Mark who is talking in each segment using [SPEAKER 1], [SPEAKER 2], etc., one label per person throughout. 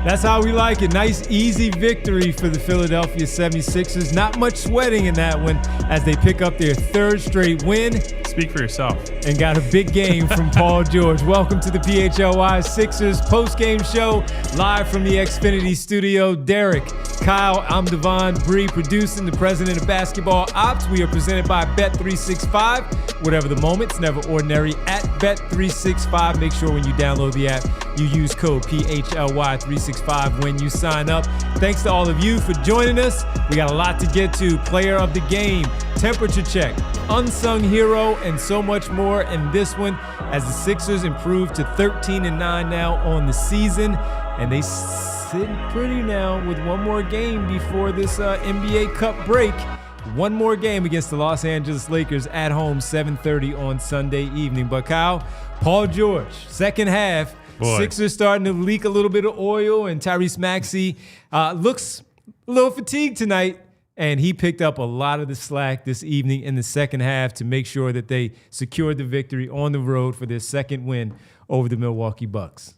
[SPEAKER 1] That's how we like it. Nice, easy victory for the Philadelphia 76ers. Not much sweating in that one as they pick up their third straight win.
[SPEAKER 2] Speak for yourself.
[SPEAKER 1] And got a big game from Paul George. Welcome to the PHLY Sixers post-game show, live from the Xfinity studio. Derek, Kyle, I'm Devon, Bree, producing, the president of basketball ops. We are presented by Bet365. Whatever the moment, it's never ordinary at Bet365. Make sure when you download the app, you use code PHLY365 when you sign up. Thanks to all of you for joining us. We got a lot to get to. Player of the game, temperature check, unsung hero, and so much more in this one as the Sixers improve to 13-9 now on the season. And they sit pretty now with one more game before this NBA Cup break. One more game against the Los Angeles Lakers at home, 7:30 on Sunday evening. But Kyle, Paul George, second half,
[SPEAKER 2] Boy.
[SPEAKER 1] Sixers starting to leak a little bit of oil, and Tyrese Maxey looks a little fatigued tonight, and he picked up a lot of the slack this evening in the second half to make sure that they secured the victory on the road for their second win over the Milwaukee Bucks.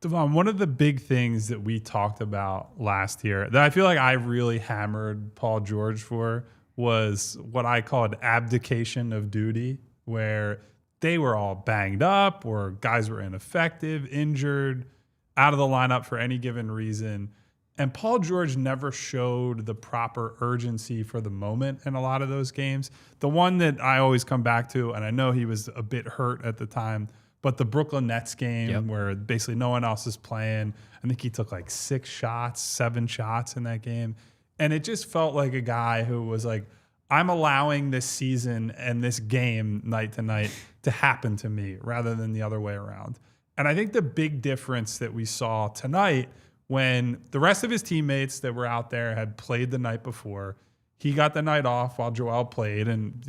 [SPEAKER 2] Devon, one of the big things that we talked about last year that I feel like I really hammered Paul George for was what I called abdication of duty, where they were all banged up or guys were ineffective, injured, out of the lineup for any given reason. And Paul George never showed the proper urgency for the moment in a lot of those games. The one that I always come back to, and I know he was a bit hurt at the time, but the Brooklyn Nets game where basically no one else is playing, I think he took like 7 shots in that game. And it just felt like a guy who was like, I'm allowing this season and this game night to night to happen to me rather than the other way around. And I think the big difference that we saw tonight, when the rest of his teammates that were out there had played the night before, he got the night off while Joel played. And,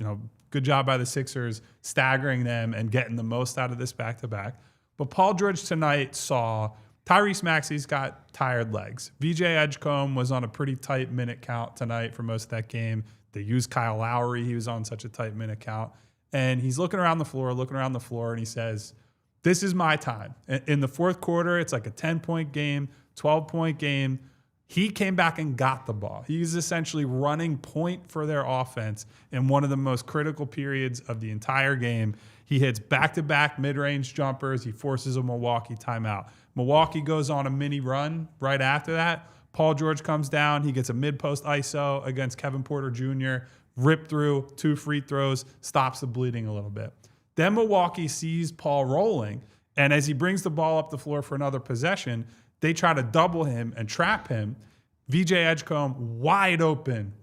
[SPEAKER 2] good job by the Sixers staggering them and getting the most out of this back-to-back. But Paul George tonight saw Tyrese Maxey's got tired legs. VJ Edgecombe was on a pretty tight minute count tonight for most of that game. They used Kyle Lowry. He was on such a tight minute count. And he's looking around the floor, and he says, this is my time. In the fourth quarter, it's like a 10-point game, 12-point game. He came back and got the ball. He's essentially running point for their offense in one of the most critical periods of the entire game. He hits back-to-back mid-range jumpers. He forces a Milwaukee timeout. Milwaukee goes on a mini run right after that. Paul George comes down. He gets a mid-post ISO against Kevin Porter Jr., rip through, 2 free throws, stops the bleeding a little bit. Then Milwaukee sees Paul rolling, and as he brings the ball up the floor for another possession, they try to double him and trap him. VJ Edgecombe, wide open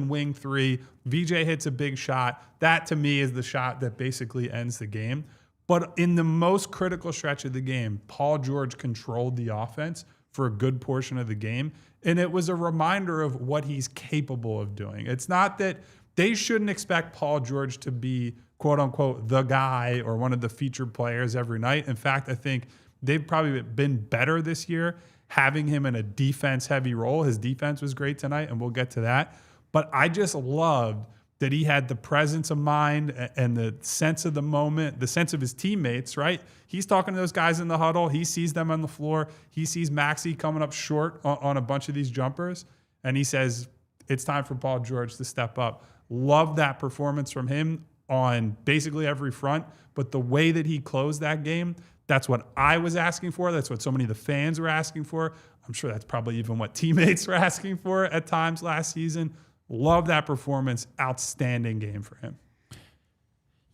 [SPEAKER 2] wing three. VJ hits a big shot. That, to me, is the shot that basically ends the game. But in the most critical stretch of the game, Paul George controlled the offense for a good portion of the game, and it was a reminder of what he's capable of doing. It's not that they shouldn't expect Paul George to be, quote-unquote, the guy or one of the featured players every night. In fact, I think they've probably been better this year having him in a defense-heavy role. His defense was great tonight, and we'll get to that. But I just loved that he had the presence of mind and the sense of the moment, the sense of his teammates, right? He's talking to those guys in the huddle. He sees them on the floor. He sees Maxey coming up short on a bunch of these jumpers, and he says, it's time for Paul George to step up. Love that performance from him on basically every front, but the way that he closed that game, that's what I was asking for. That's what so many of the fans were asking for. I'm sure that's probably even what teammates were asking for at times last season. Love that performance. Outstanding game for him.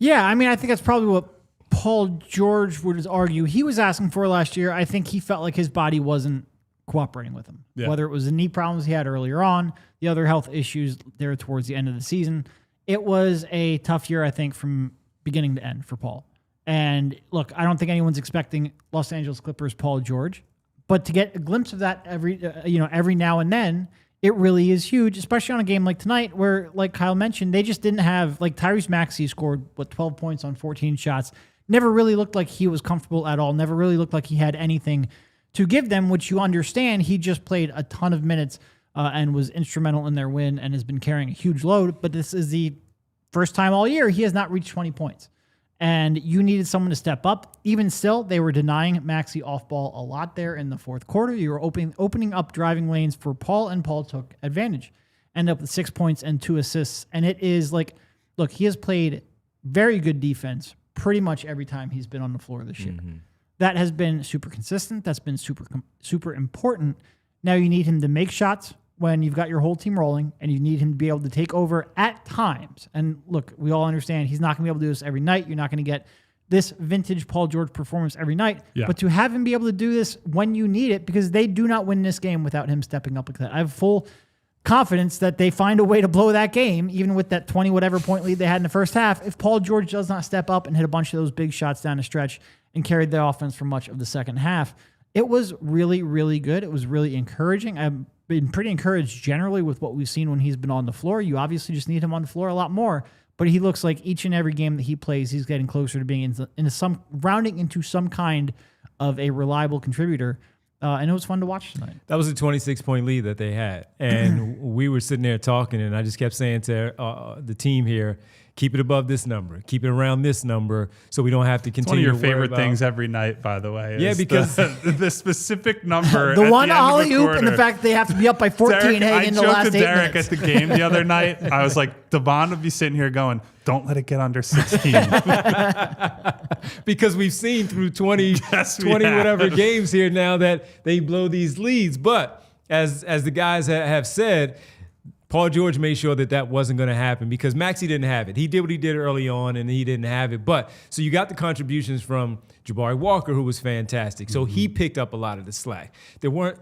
[SPEAKER 3] Yeah, I mean, I think that's probably what Paul George would argue he was asking for last year. I think he felt like his body wasn't cooperating with him. Yeah. Whether it was the knee problems he had earlier on, the other health issues there towards the end of the season. It was a tough year, I think, from beginning to end for Paul. And look, I don't think anyone's expecting Los Angeles Clippers Paul George, but to get a glimpse of that every now and then, it really is huge, especially on a game like tonight where, like Kyle mentioned, they just didn't have, like Tyrese Maxey scored, 12 points on 14 shots. Never really looked like he was comfortable at all. Never really looked like he had anything to give them, which you understand. He just played a ton of minutes and was instrumental in their win and has been carrying a huge load. But this is the first time all year he has not reached 20 points. and you needed someone to step up. Even still, they were denying Maxey off ball a lot there in the fourth quarter. You were opening up driving lanes for Paul, and Paul took advantage. Ended up with 6 points and 2 assists. And it is like, look, he has played very good defense pretty much every time he's been on the floor this year. That has been super consistent. That's been super important. Now you need him to make shots when you've got your whole team rolling, and you need him to be able to take over at times. And look, we all understand he's not going to be able to do this every night. You're not going to get this vintage Paul George performance every night. Yeah. But to have him be able to do this when you need it, because they do not win this game without him stepping up like that. I have full confidence that they find a way to blow that game, even with that 20-whatever point lead they had in the first half, if Paul George does not step up and hit a bunch of those big shots down the stretch and carried the offense for much of the second half. It was really, really good. It was really encouraging. I've been pretty encouraged generally with what we've seen when he's been on the floor. You obviously just need him on the floor a lot more, but he looks like each and every game that he plays, he's getting closer to being rounding into some kind of a reliable contributor. And it was fun to watch tonight.
[SPEAKER 1] That was a 26-point lead that they had. And we were sitting there talking, and I just kept saying to the team here, keep it above this number. Keep it around this number so we don't have to continue.
[SPEAKER 2] It's one of your favorite things every night, by the way.
[SPEAKER 1] Yeah, because
[SPEAKER 2] the specific number.
[SPEAKER 3] The one alley-oop and the fact that they have to be up by 14 heading in the last 8 minutes.
[SPEAKER 2] I joked to Derek at the game the other night. I was like, Devon would be sitting here going, don't let it get under 16.
[SPEAKER 1] Because we've seen through 20 whatever games here now that they blow these leads. But as the guys have said, Paul George made sure that wasn't going to happen because Maxey didn't have it. He did what he did early on, and he didn't have it. But so you got the contributions from Jabari Walker, who was fantastic. So he picked up a lot of the slack. There weren't,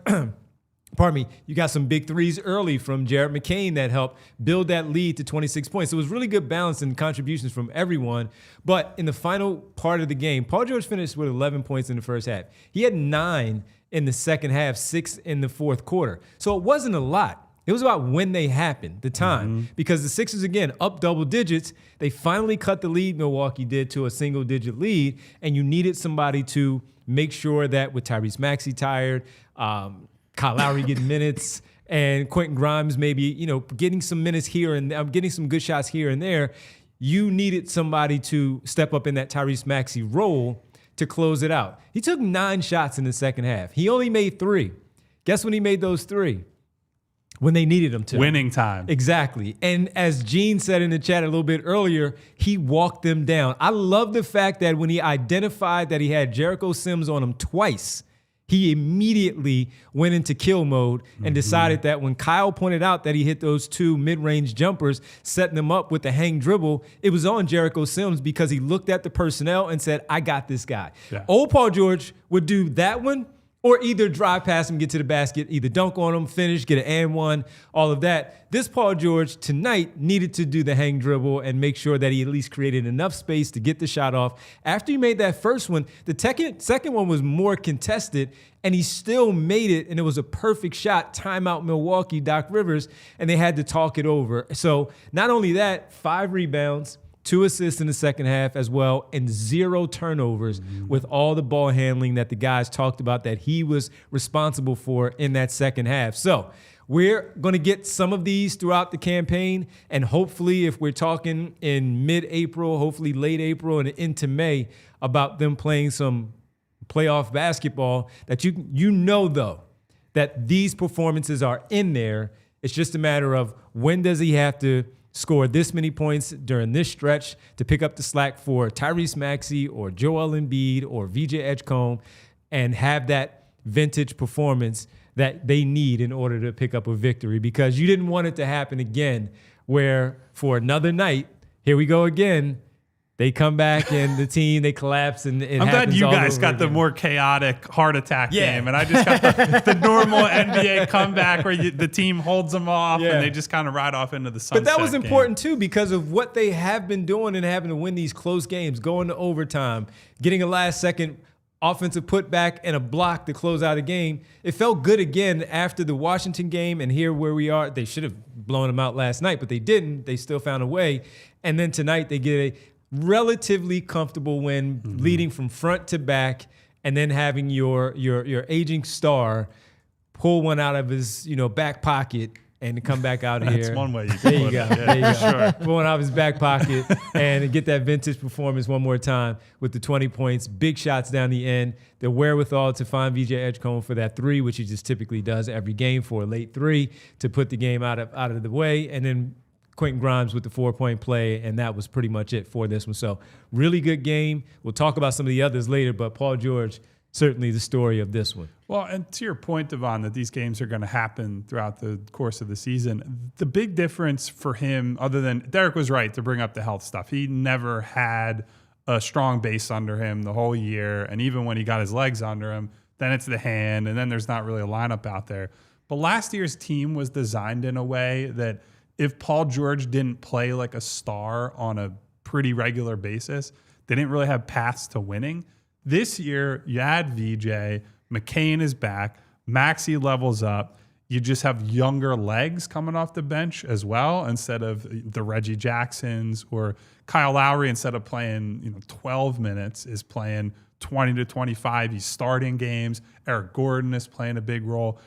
[SPEAKER 1] pardon me, you got some big threes early from Jared McCain that helped build that lead to 26 points. So it was really good balance and contributions from everyone. But in the final part of the game, Paul George finished with 11 points in the first half. He had 9 in the second half, 6 in the fourth quarter. So it wasn't a lot. It was about when they happened, the time, because the Sixers, again, up double digits. They finally cut the lead, Milwaukee did, to a single-digit lead, and you needed somebody to make sure that with Tyrese Maxey tired, Kyle Lowry getting minutes, and Quentin Grimes maybe, getting some minutes here and getting some good shots here and there, you needed somebody to step up in that Tyrese Maxey role to close it out. He took 9 shots in the second half. He only made 3. Guess when he made those 3? When they needed him to.
[SPEAKER 2] Winning time.
[SPEAKER 1] Exactly. And as Gene said in the chat a little bit earlier, he walked them down. I love the fact that when he identified that he had Jericho Sims on him twice, he immediately went into kill mode and decided that when Kyle pointed out that he hit those 2 mid-range jumpers, setting them up with the hang dribble, it was on Jericho Sims because he looked at the personnel and said, I got this guy. Yeah. Old Paul George would do that one, or either drive past him, get to the basket, either dunk on him, finish, get an and one, all of that. This Paul George tonight needed to do the hang dribble and make sure that he at least created enough space to get the shot off. After he made that first one, the second one was more contested, and he still made it, and it was a perfect shot. Timeout Milwaukee, Doc Rivers, and they had to talk it over. So not only that, 5 rebounds, 2 assists in the second half as well, and 0 turnovers with all the ball handling that the guys talked about that he was responsible for in that second half. So we're going to get some of these throughout the campaign, and hopefully if we're talking in mid-April, hopefully late April and into May about them playing some playoff basketball, that you know though that these performances are in there. It's just a matter of when does he have to score this many points during this stretch to pick up the slack for Tyrese Maxey or Joel Embiid or VJ Edgecombe and have that vintage performance that they need in order to pick up a victory, because you didn't want it to happen again where for another night, here we go again, they come back and the team, they collapse and it
[SPEAKER 2] I'm glad you
[SPEAKER 1] all
[SPEAKER 2] guys
[SPEAKER 1] over
[SPEAKER 2] got
[SPEAKER 1] again.
[SPEAKER 2] The more chaotic heart attack game, and I just got the normal NBA comeback where the team holds them off and they just kind of ride off into the sunset.
[SPEAKER 1] But that was important too because of what they have been doing and having to win these close games, going to overtime, getting a last-second offensive putback and a block to close out a game. It felt good again after the Washington game, and here where we are. They should have blown them out last night, but they didn't. They still found a way. And then tonight they get a relatively comfortable win, leading from front to back, and then having your aging star pull one out of his back pocket and to come back out
[SPEAKER 2] That's
[SPEAKER 1] here.
[SPEAKER 2] That's one way you can
[SPEAKER 1] There you
[SPEAKER 2] put
[SPEAKER 1] go.
[SPEAKER 2] it. Yeah,
[SPEAKER 1] There you go.
[SPEAKER 2] sure.
[SPEAKER 1] Pull it out of his back pocket and get that vintage performance one more time with the 20 points, big shots down the end, the wherewithal to find VJ Edgecombe for that three, which he just typically does every game for a late three to put the game out of the way, and then Quentin Grimes with the 4-point play, and that was pretty much it for this one. So really good game. We'll talk about some of the others later, but Paul George, certainly the story of this one.
[SPEAKER 2] Well, and to your point, Devon, that these games are going to happen throughout the course of the season, the big difference for him, other than Derek was right to bring up the health stuff, he never had a strong base under him the whole year, and even when he got his legs under him, then it's the hand, and then there's not really a lineup out there. But last year's team was designed in a way that if Paul George didn't play like a star on a pretty regular basis, they didn't really have paths to winning. This year, you add VJ, McCain is back, Maxey levels up. You just have younger legs coming off the bench as well, instead of the Reggie Jacksons, or Kyle Lowry, instead of playing 12 minutes, is playing 20 to 25. He's starting games. Eric Gordon is playing a big role.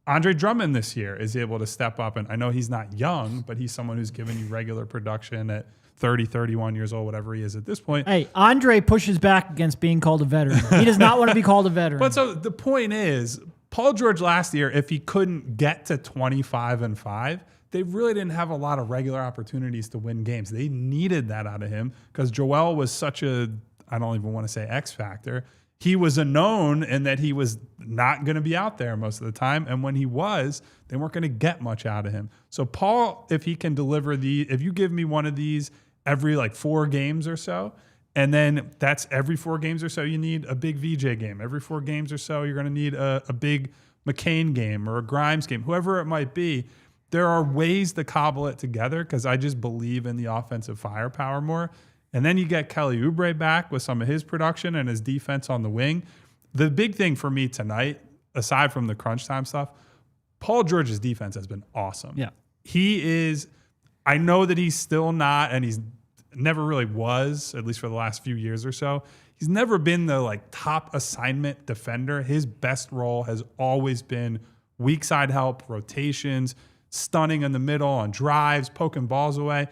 [SPEAKER 2] Andre Drummond this year is able to step up, and I know he's not young, but he's someone who's given you regular production at 30, 31 years old, whatever he is at this point.
[SPEAKER 3] Hey, Andre pushes back against being called a veteran. He does not want to be called a veteran.
[SPEAKER 2] But so the point is, Paul George last year, if he couldn't get to 25-5, they really didn't have a lot of regular opportunities to win games. They needed that out of him because Joel was such a, I don't even want to say X factor. He was a known in that he was not going to be out there most of the time. And when he was, they weren't going to get much out of him. So Paul, if he can deliver if you give me one of these every 4 games or so, and then that's every 4 games or so, you need a big VJ game. Every 4 games or so, you're going to need a big McCain game or a Grimes game, whoever it might be. There are ways to cobble it together because I just believe in the offensive firepower more. And then you get Kelly Oubre back with some of his production and his defense on the wing. The big thing for me tonight, aside from the crunch time stuff, Paul George's defense has been awesome.
[SPEAKER 3] Yeah.
[SPEAKER 2] He is, I know that he's still not, and he's never really was, at least for the last few years or so. He's never been the top assignment defender. His best role has always been weak side help, rotations, stunning in the middle on drives, poking balls away.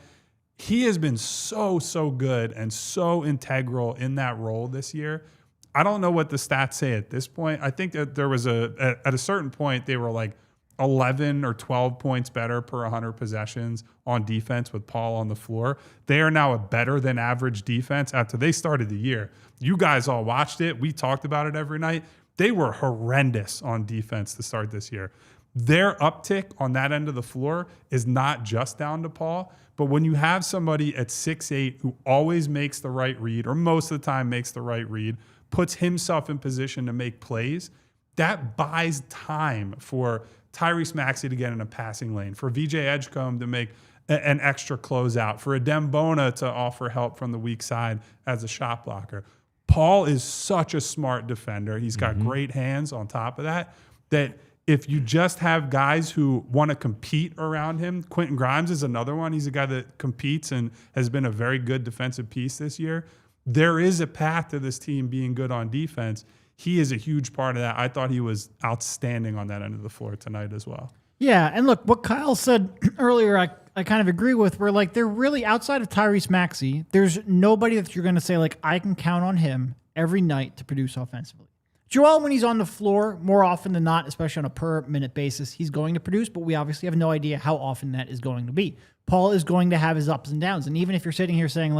[SPEAKER 2] He has been so good and so integral in that role this year. I don't know what the stats say at this point. I think that there was at a certain point, they were 11 or 12 points better per 100 possessions on defense with Paul on the floor. They are now a better than average defense after they started the year. You guys all watched it. We talked about it every night. They were horrendous on defense to start this year. Their uptick on that end of the floor is not just down to Paul, but when you have somebody at 6'8" who always makes the right read, or most of the time makes the right read, puts himself in position to make plays, that buys time for Tyrese Maxey to get in a passing lane, for VJ Edgecombe to make an extra closeout, for Adem Bona to offer help from the weak side as a shot blocker. Paul is such a smart defender. He's got great hands on top of that if you just have guys who want to compete around him, Quentin Grimes is another one. He's a guy that competes and has been a very good defensive piece this year. There is a path to this team being good on defense. He is a huge part of that. I thought he was outstanding on that end of the floor tonight as well.
[SPEAKER 3] Yeah, and look, what Kyle said earlier, I kind of agree with. Where they're really outside of Tyrese Maxey, there's nobody that you're going to say I can count on him every night to produce offensively. Joel, when he's on the floor, more often than not, especially on a per-minute basis, he's going to produce, but we obviously have no idea how often that is going to be. Paul is going to have his ups and downs, and even if you're sitting here saying,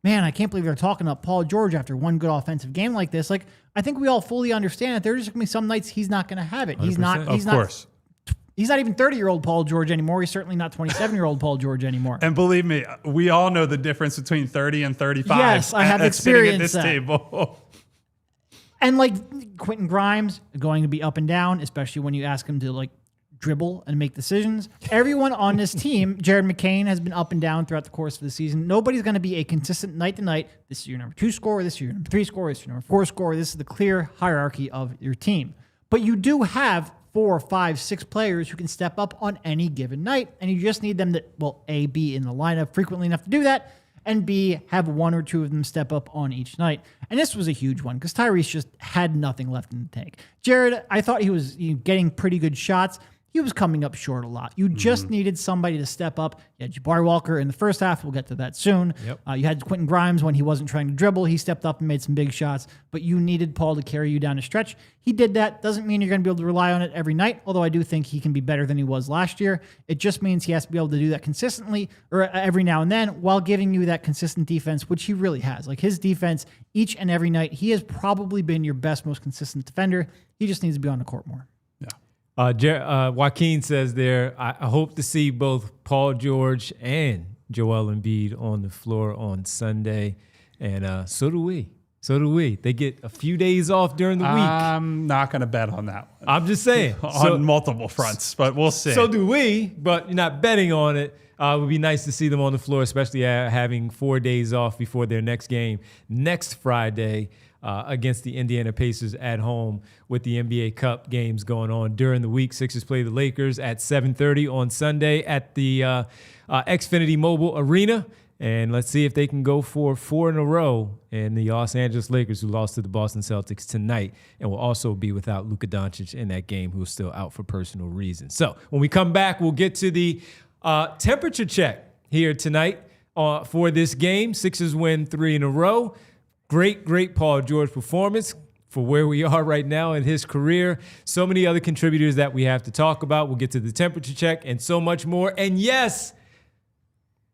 [SPEAKER 3] man, I can't believe they're talking up Paul George after one good offensive game like this, I think we all fully understand that there's going to be some nights he's not going to have it. He's not even 30-year-old Paul George anymore. He's certainly not 27-year-old Paul George anymore.
[SPEAKER 2] And believe me, we all know the difference between 30 and 35.
[SPEAKER 3] Yes, I have experienced
[SPEAKER 2] at this table.
[SPEAKER 3] And Quentin Grimes going to be up and down, especially when you ask him to dribble and make decisions. Everyone on this team, Jared McCain, has been up and down throughout the course of the season. Nobody's going to be a consistent night to night. This is your number 2 scorer. This is your number 3 scorer. This is your number 4 scorer. This is the clear hierarchy of your team. But you do have 4, 5, 6 players who can step up on any given night, and you just need them to, A, be in the lineup frequently enough to do that, and B, have 1 or 2 of them step up on each night. And this was a huge one because Tyrese just had nothing left in the tank. Jared, I thought he was getting pretty good shots. he was coming up short a lot. You just needed somebody to step up. You had Jabari Walker in the first half. We'll get to that soon.
[SPEAKER 1] Yep.
[SPEAKER 3] You had Quentin Grimes when he wasn't trying to dribble. He stepped up and made some big shots, but you needed Paul to carry you down a stretch. He did that. Doesn't mean you're going to be able to rely on it every night, although I do think he can be better than he was last year. It just means he has to be able to do that consistently or every now and then while giving you that consistent defense, which he really has. Like his defense each and every night, he has probably been your best, most consistent defender. He just needs to be on the court more.
[SPEAKER 1] Joaquin says there, I hope to see both Paul George and Joel Embiid on the floor on Sunday. And so do we. So do we. They get a few days off during the week.
[SPEAKER 2] I'm not going to bet on that one.
[SPEAKER 1] I'm just saying.
[SPEAKER 2] on multiple fronts, but we'll see.
[SPEAKER 1] So do we, but you're not betting on it. It would be nice to see them on the floor, especially having 4 days off before their next game next Friday. Against the Indiana Pacers at home with the NBA Cup games going on during the week. Sixers play the Lakers at 7:30 on Sunday at the Xfinity Mobile Arena. And let's see if they can go for 4 in a row. And the Los Angeles Lakers, who lost to the Boston Celtics tonight, and will also be without Luka Doncic in that game, who is still out for personal reasons. So when we come back, we'll get to the temperature check here tonight for this game. Sixers win 3 in a row. Great Paul George performance for where we are right now in his career. So many other contributors that we have to talk about. We'll get to the temperature check and so much more. And yes,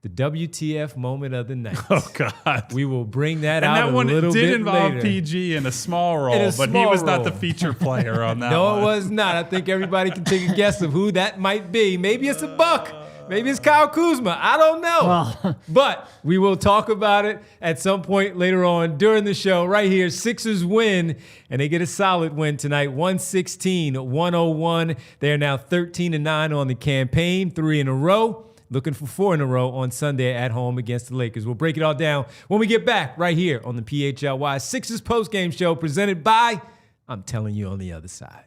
[SPEAKER 1] the WTF moment of the night.
[SPEAKER 2] Oh, God.
[SPEAKER 1] We will bring that
[SPEAKER 2] and
[SPEAKER 1] out
[SPEAKER 2] that
[SPEAKER 1] a
[SPEAKER 2] one
[SPEAKER 1] little bit
[SPEAKER 2] did involve
[SPEAKER 1] later.
[SPEAKER 2] PG in a small role, but he was not the feature player on that
[SPEAKER 1] No,
[SPEAKER 2] one.
[SPEAKER 1] it was not. I think everybody can take a guess of who that might be. Maybe it's a Buck. Maybe it's Kyle Kuzma. I don't know.
[SPEAKER 3] Well,
[SPEAKER 1] but we will talk about it at some point later on during the show. Right here, Sixers win, and they get a solid win tonight, 116-101. They are now 13-9 on the campaign, 3 in a row. Looking for 4 in a row on Sunday at home against the Lakers. We'll break it all down when we get back right here on the PHLY Sixers postgame show presented by, I'm telling you on the other side.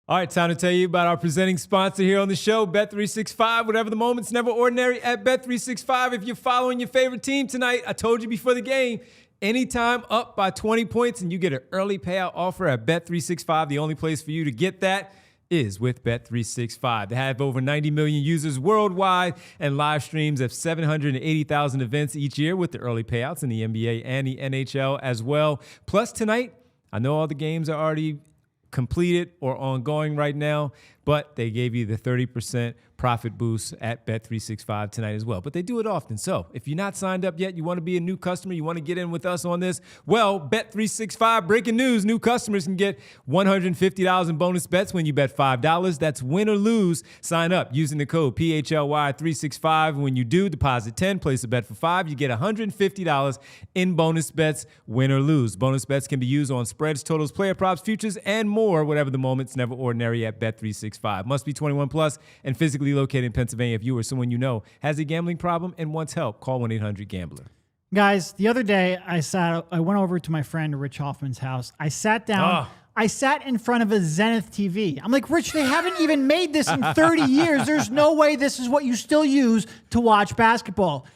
[SPEAKER 1] All right, time to tell you about our presenting sponsor here on the show, Bet365. Whatever the moment's never ordinary at Bet365. If you're following your favorite team tonight, I told you before the game, anytime up by 20 points and you get an early payout offer at Bet365, the only place for you to get that is with Bet365. They have over 90 million users worldwide and live streams of 780,000 events each year with the early payouts in the NBA and the NHL as well. Plus tonight, I know all the games are already completed or ongoing right now, but they gave you the 30% profit boost at Bet365 tonight as well. But they do it often. So if you're not signed up yet, you want to be a new customer, you want to get in with us on this, well, Bet365, breaking news, new customers can get $150 in bonus bets when you bet $5. That's win or lose. Sign up using the code PHLY365. When you do, deposit 10, place a bet for 5, you get $150 in bonus bets, win or lose. Bonus bets can be used on spreads, totals, player props, futures, and more, whatever the moment's never ordinary at Bet365. Must be 21 plus and physically located in Pennsylvania. If you or someone you know has a gambling problem and wants help, call 1-800-GAMBLER.
[SPEAKER 3] guys, the other day I went over to my friend Rich Hoffman's house. I sat down. I sat in front of a Zenith TV. I'm like, Rich, they haven't even made this in 30 years. There's no way this is what you still use to watch basketball.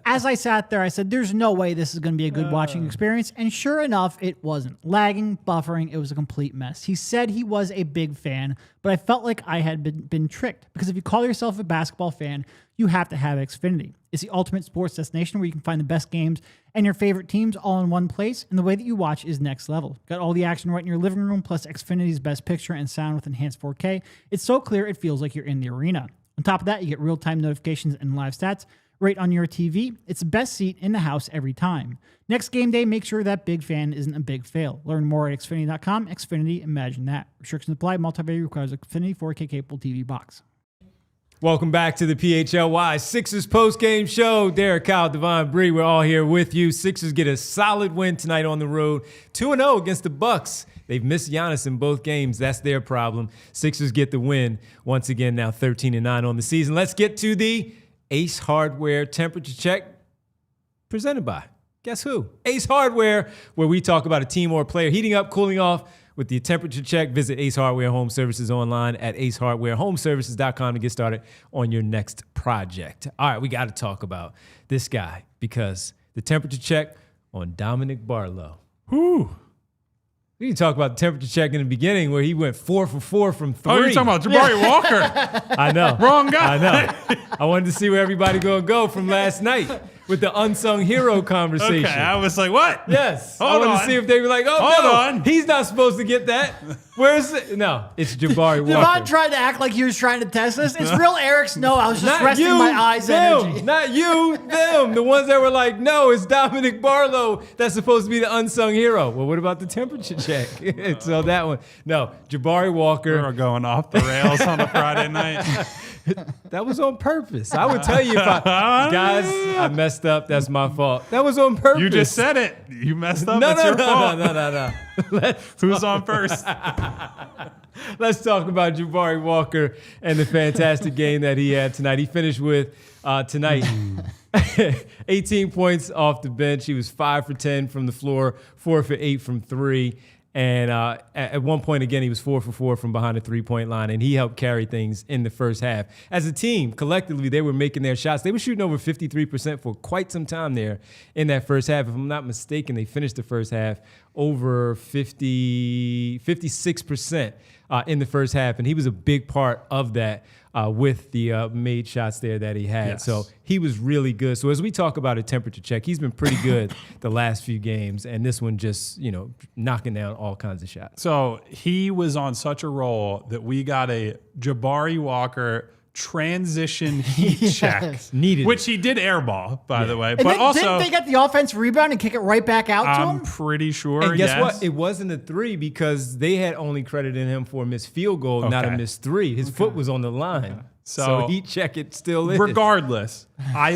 [SPEAKER 3] As I sat there, I said, there's no way this is going to be a good watching experience. And sure enough, it wasn't. Lagging, buffering, it was a complete mess. He said he was a big fan, but I felt like I had been tricked. Because if you call yourself a basketball fan, you have to have Xfinity. It's the ultimate sports destination where you can find the best games and your favorite teams all in one place, and the way that you watch is next level. Got all the action right in your living room, plus Xfinity's best picture and sound with enhanced 4K. It's so clear it feels like you're in the arena. On top of that, you get real-time notifications and live stats right on your TV. It's the best seat in the house every time. Next game day, make sure that big fan isn't a big fail. Learn more at Xfinity.com. Xfinity, imagine that. Restrictions apply. Multi-value requires Xfinity 4K capable TV box.
[SPEAKER 1] Welcome back to the PHLY Sixers post-game show. Derek, Kyle, Devon, Bree, we're all here with you. Sixers get a solid win tonight on the road. 2-0 against the Bucks. They've missed Giannis in both games. That's their problem. Sixers get the win. Once again, now 13-9 on the season. Let's get to the Ace Hardware temperature check presented by, guess who? Ace Hardware, where we talk about a team or a player heating up, cooling off. With the temperature check, visit Ace Hardware Home Services online at acehardwarehomeservices.com to get started on your next project. All right, we got to talk about this guy because the temperature check on Dominic Barlow.
[SPEAKER 2] Whew.
[SPEAKER 1] You talk about the temperature check in the beginning where he went 4 for 4 from 3.
[SPEAKER 2] Oh, you're talking about Jabari Walker.
[SPEAKER 1] I know.
[SPEAKER 2] Wrong guy.
[SPEAKER 1] I know. I wanted to see where everybody going to go from last night with the unsung hero conversation.
[SPEAKER 2] Okay, I was like, what?
[SPEAKER 1] Yes. I
[SPEAKER 2] Hold
[SPEAKER 1] wanted
[SPEAKER 2] on.
[SPEAKER 1] to see if they were like, oh,
[SPEAKER 2] Hold
[SPEAKER 1] no,
[SPEAKER 2] on.
[SPEAKER 1] he's not supposed to get that. Where's it? No, it's Jabari
[SPEAKER 3] Devon
[SPEAKER 1] Walker.
[SPEAKER 3] tried to act like he was trying to test us. It's real Eric's no. I was just
[SPEAKER 1] Not
[SPEAKER 3] resting
[SPEAKER 1] you,
[SPEAKER 3] my eyes
[SPEAKER 1] them.
[SPEAKER 3] energy.
[SPEAKER 1] Not you, them. The ones that were like, no, it's Dominic Barlow that's supposed to be the unsung hero. Well, what about the temperature check? So that one. No, Jabari Walker.
[SPEAKER 2] We're going off the rails on a Friday night.
[SPEAKER 1] That was on purpose. I would tell you if guys, I messed up. That's my fault. That was on purpose.
[SPEAKER 2] You just said it. You messed up.
[SPEAKER 1] No,
[SPEAKER 2] That's your fault.
[SPEAKER 1] No.
[SPEAKER 2] Who's on first?
[SPEAKER 1] Let's talk about Jabari Walker and the fantastic game that he had tonight. He finished with tonight 18 points off the bench. He was 5 for 10 from the floor, 4 for 8 from 3. And at one point, again, he was 4 for 4 from behind the three-point line, and he helped carry things in the first half. As a team, collectively, they were making their shots. They were shooting over 53% for quite some time there in that first half. If I'm not mistaken, they finished the first half over 56% in the first half, and he was a big part of that with the made shots there that he had.
[SPEAKER 2] Yes.
[SPEAKER 1] So he was really good. So as we talk about a temperature check, he's been pretty good the last few games, and this one just, knocking down all kinds of shots.
[SPEAKER 2] So he was on such a roll that we got a Jabari Walker transition heat check.
[SPEAKER 1] Needed.
[SPEAKER 2] Which he did airball, by the way.
[SPEAKER 3] And
[SPEAKER 2] But
[SPEAKER 3] then,
[SPEAKER 2] also,
[SPEAKER 3] didn't they get the offense rebound and kick it right back out to
[SPEAKER 2] I'm
[SPEAKER 3] him?
[SPEAKER 2] pretty sure,
[SPEAKER 1] And guess
[SPEAKER 2] yes.
[SPEAKER 1] what? It wasn't a 3 because they had only credited him for a missed field goal, not a
[SPEAKER 2] Okay.
[SPEAKER 1] missed 3. His foot was on the line. So heat check it still is.
[SPEAKER 2] Regardless, I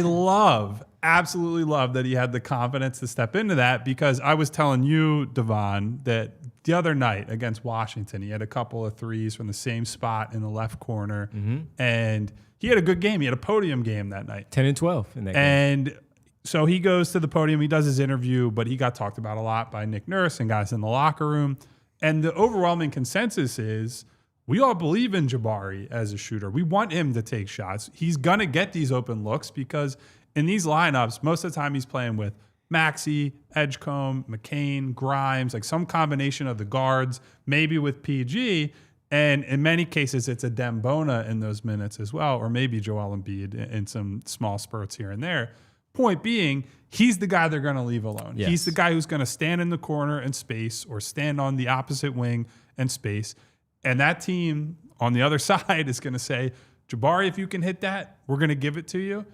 [SPEAKER 2] absolutely love that he had the confidence to step into that, because I was telling you, Devon, that the other night against Washington, he had a couple of threes from the same spot in the left corner, and he had a good game. He had a podium game that night.
[SPEAKER 1] 10 and 12 in that game.
[SPEAKER 2] And so he goes to the podium, he does his interview, but he got talked about a lot by Nick Nurse and guys in the locker room. And the overwhelming consensus is we all believe in Jabari as a shooter. We want him to take shots. He's going to get these open looks because in these lineups, most of the time he's playing with Maxey, Edgecombe, McCain, Grimes, like some combination of the guards, maybe with PG. And in many cases, it's Adem Bona in those minutes as well, or maybe Joel Embiid in some small spurts here and there. Point being, he's the guy they're going to leave alone.
[SPEAKER 1] Yes.
[SPEAKER 2] He's the guy who's going to stand in the corner and space, or stand on the opposite wing and space. And that team on the other side is going to say, Jabari, if you can hit that, we're going to give it to you.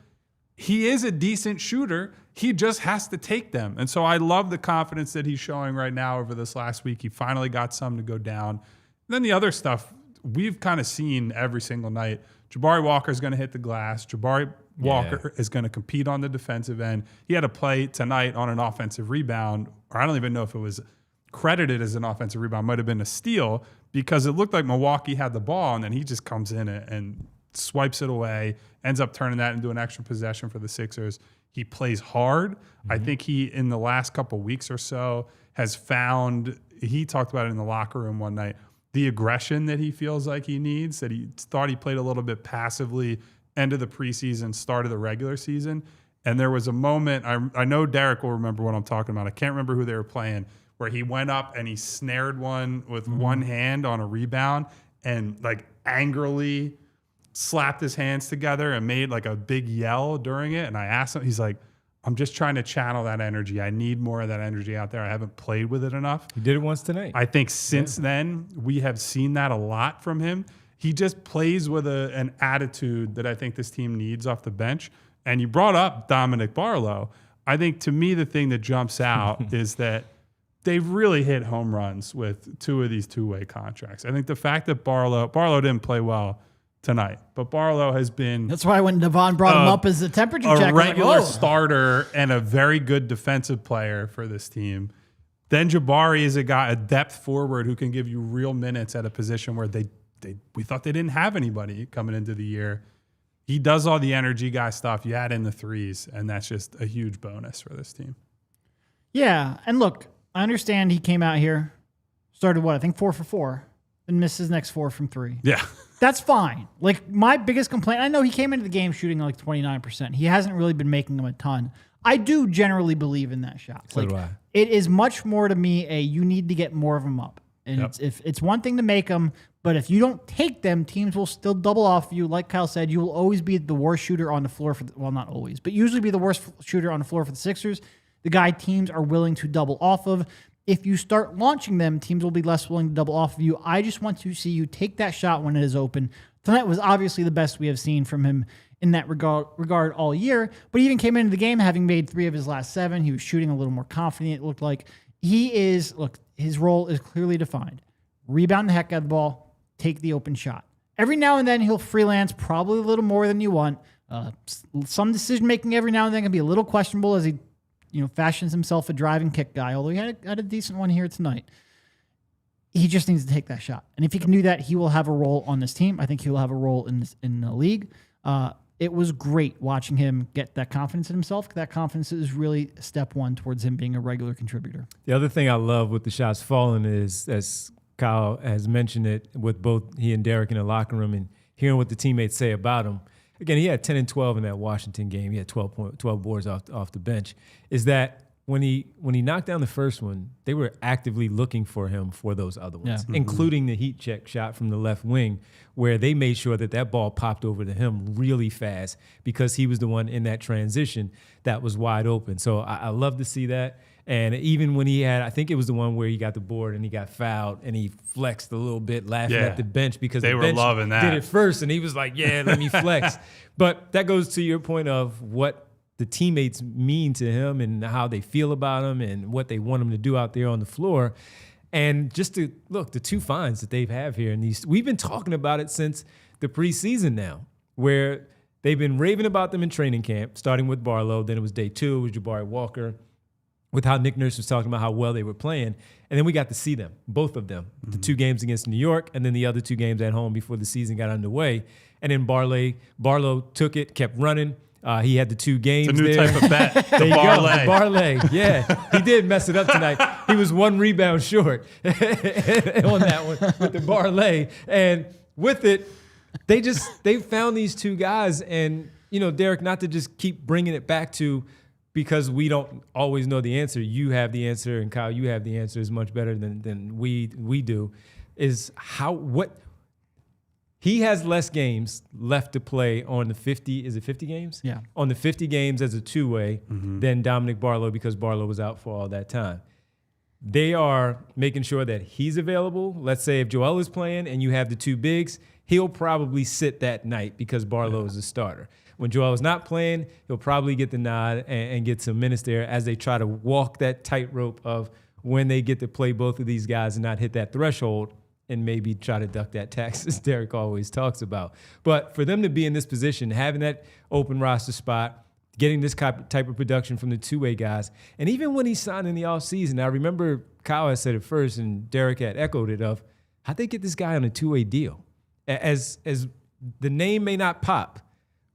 [SPEAKER 2] He is a decent shooter. He just has to take them. And so I love the confidence that he's showing right now over this last week. He finally got some to go down. And then the other stuff we've kind of seen every single night. Jabari Walker is going to hit the glass. Jabari Walker is going to compete on the defensive end. He had a play tonight on an offensive rebound, or I don't even know if it was credited as an offensive rebound. It might have been a steal, because it looked like Milwaukee had the ball, and then he just comes in and swipes it away, ends up turning that into an extra possession for the Sixers. He plays hard. I think he, in the last couple weeks or so, has found, he talked about it in the locker room one night, the aggression that he feels like he needs, that he thought he played a little bit passively end of the preseason, start of the regular season. And there was a moment, I know Derek will remember what I'm talking about. I can't remember who they were playing, where he went up and he snared one with one hand on a rebound and like angrily slapped his hands together and made like a big yell during it. And I asked him, he's like, I'm just trying to channel that energy. I need more of that energy out there. I haven't played with it enough.
[SPEAKER 1] He did it once tonight.
[SPEAKER 2] I think since then, we have seen that a lot from him. He just plays with an attitude that I think this team needs off the bench. And you brought up Dominic Barlow. I think, to me, the thing that jumps out is that they've really hit home runs with two of these two-way contracts. I think the fact that Barlow didn't play well tonight, but Barlow has been
[SPEAKER 3] That's why when Devon brought him up as a temperature check,
[SPEAKER 2] a regular
[SPEAKER 3] I was like,
[SPEAKER 2] starter and a very good defensive player for this team. Then Jabari is a depth forward who can give you real minutes at a position where we thought they didn't have anybody coming into the year. He does all the energy guy stuff. You add in the threes, and that's just a huge bonus for this team.
[SPEAKER 3] Yeah, and look, I understand he came out here, started 4 for 4, and missed his next 4 from 3.
[SPEAKER 2] Yeah.
[SPEAKER 3] That's fine. Like, my biggest complaint, I know he came into the game shooting like 29%. He hasn't really been making them a ton. I do generally believe in that shot.
[SPEAKER 1] So do I.
[SPEAKER 3] It is much more to me you need to get more of them up. And it's one thing to make them, but if you don't take them, teams will still double off you. Like Kyle said, you will always be the worst shooter on the floor not always, but usually be the worst shooter on the floor for the Sixers. The guy teams are willing to double off of. If you start launching them, teams will be less willing to double off of you. I just want to see you take that shot when it is open. Tonight was obviously the best we have seen from him in that regard all year, but he even came into the game having made 3 of his last 7. He was shooting a little more confident. It looked like his role is clearly defined. Rebound the heck out of the ball, take the open shot. Every now and then he'll freelance probably a little more than you want. Some decision-making every now and then can be a little questionable as he fashions himself a drive and kick guy, although he had a decent one here tonight. He just needs to take that shot. And if he can do that, he will have a role on this team. I think he will have a role in the league. It was great watching him get that confidence in himself. That confidence is really step one towards him being a regular contributor.
[SPEAKER 1] The other thing I love with the shots falling is, as Kyle has mentioned it, with both he and Derek in the locker room and hearing what the teammates say about him. Again, he had 10 and 12 in that Washington game. He had 12 boards off the bench. Is that when he knocked down the first one, they were actively looking for him for those other ones, including the heat check shot from the left wing, where they made sure that ball popped over to him really fast because he was the one in that transition that was wide open. So I love to see that. And even when he had, I think it was the one where he got the board and he got fouled and he flexed a little bit laughing at the bench because
[SPEAKER 2] they
[SPEAKER 1] the
[SPEAKER 2] were
[SPEAKER 1] bench
[SPEAKER 2] loving that.
[SPEAKER 1] did it first and he was like, yeah, let me flex. But that goes to your point of what the teammates mean to him and how they feel about him and what they want him to do out there on the floor. And just to look, the 2 finds that they've have here, and we've been talking about it since the preseason now, where they've been raving about them in training camp, starting with Barlow. Then it was day 2, it was Jabari Walker, with how Nick Nurse was talking about how well they were playing. And then we got to see them, both of them, the 2 games against New York and then the other 2 games at home before the season got underway. And then Barlow took it, kept running. He had the 2 games
[SPEAKER 2] it's a new
[SPEAKER 1] there.
[SPEAKER 2] type of bet.
[SPEAKER 1] There you go, the parlay. Yeah, he did mess it up tonight. He was 1 rebound short on that one with the parlay. And with it, they found these 2 guys. And, Derek, not to just keep bringing it back to because we don't always know the answer. You have the answer, and Kyle, you have the answer is much better than we do, is what he has less games left to play on the 50. Is it 50 games?
[SPEAKER 3] Yeah.
[SPEAKER 1] On the 50 games as a 2-way than Dominic Barlow because Barlow was out for all that time. They are making sure that he's available. Let's say if Joel is playing and you have the 2 bigs, he'll probably sit that night because Barlow is a starter. When Joel is not playing, he'll probably get the nod and get some minutes there as they try to walk that tightrope of when they get to play both of these guys and not hit that threshold and maybe try to duck that tax, as Derek always talks about. But for them to be in this position, having that open roster spot, getting this type of production from the 2-way guys, and even when he signed in the offseason, I remember Kyle had said it first and Derek had echoed it of, how'd they get this guy on a 2-way deal? As the name may not pop,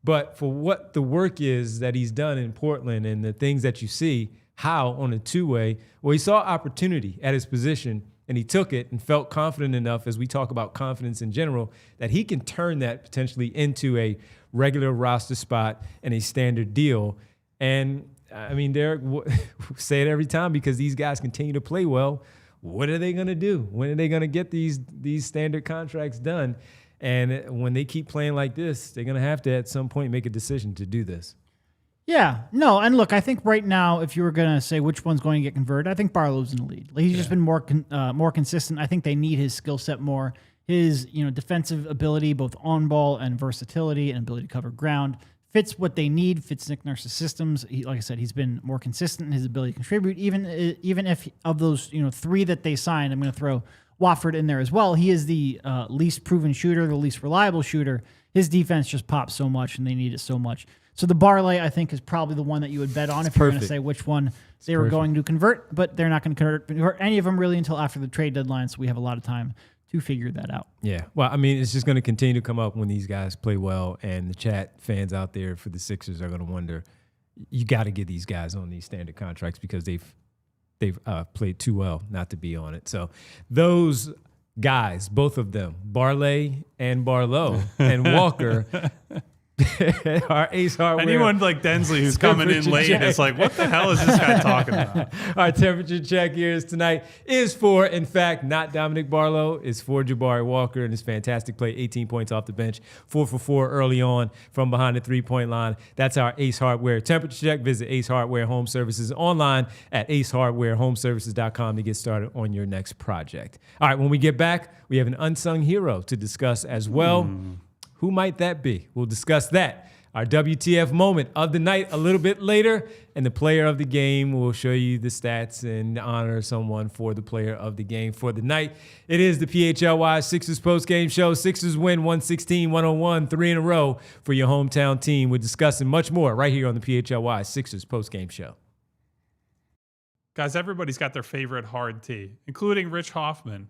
[SPEAKER 1] but for what the work is that he's done in Portland and the things that you see, how on a 2-way, well, he saw opportunity at his position and he took it and felt confident enough, as we talk about confidence in general, that he can turn that potentially into a regular roster spot and a standard deal. And I mean, Derek, say it every time because these guys continue to play well. What are they going to do? When are they going to get these standard contracts done? And when they keep playing like this, they're going to have to at some point make a decision to do this.
[SPEAKER 3] Yeah, no, and look, I think right now, if you were going to say which one's going to get converted, I think Barlow's in the lead. Like, he's just been more consistent. I think they need his skill set more. His defensive ability, both on ball and versatility and ability to cover ground, fits what they need, fits Nick Nurse's systems. Like I said, he's been more consistent in his ability to contribute. Even if of those 3 that they signed, I'm going to throw Watford in there as well. He is the least proven shooter, the least reliable shooter. His defense just pops so much, and they need it so much. So the parlay, I think, is probably the one that you would bet on if you're going to say which one they were going to convert. But they're not going to convert any of them really until after the trade deadline, so we have a lot of time to figure that out.
[SPEAKER 1] Yeah. Well, I mean, it's just going to continue to come up when these guys play well, and the chat fans out there for the Sixers are going to wonder, you got to get these guys on these standard contracts because they've played too well not to be on it. So those guys, both of them, Barley and Barlow and Walker, Our Ace Hardware.
[SPEAKER 2] Anyone like Densley who's coming in late is like, what the hell is this guy talking about?
[SPEAKER 1] Our temperature check here tonight is for, in fact, not Dominic Barlow. It's for Jabari Walker and his fantastic play, 18 points off the bench, 4 for 4 early on from behind the three-point line. That's our Ace Hardware temperature check. Visit Ace Hardware Home Services online at acehardwarehomeservices.com to get started on your next project. All right, when we get back, we have an unsung hero to discuss as well. Who might that be? We'll discuss that. Our WTF moment of the night a little bit later, and the player of the game. We'll show you the stats and honor someone for the player of the game for the night. It is the PHLY Sixers postgame show. Sixers win 116-101, 3 in a row for your hometown team. We're discussing much more right here on the PHLY Sixers postgame show.
[SPEAKER 2] Guys, everybody's got their favorite hard tea, including Rich Hoffman.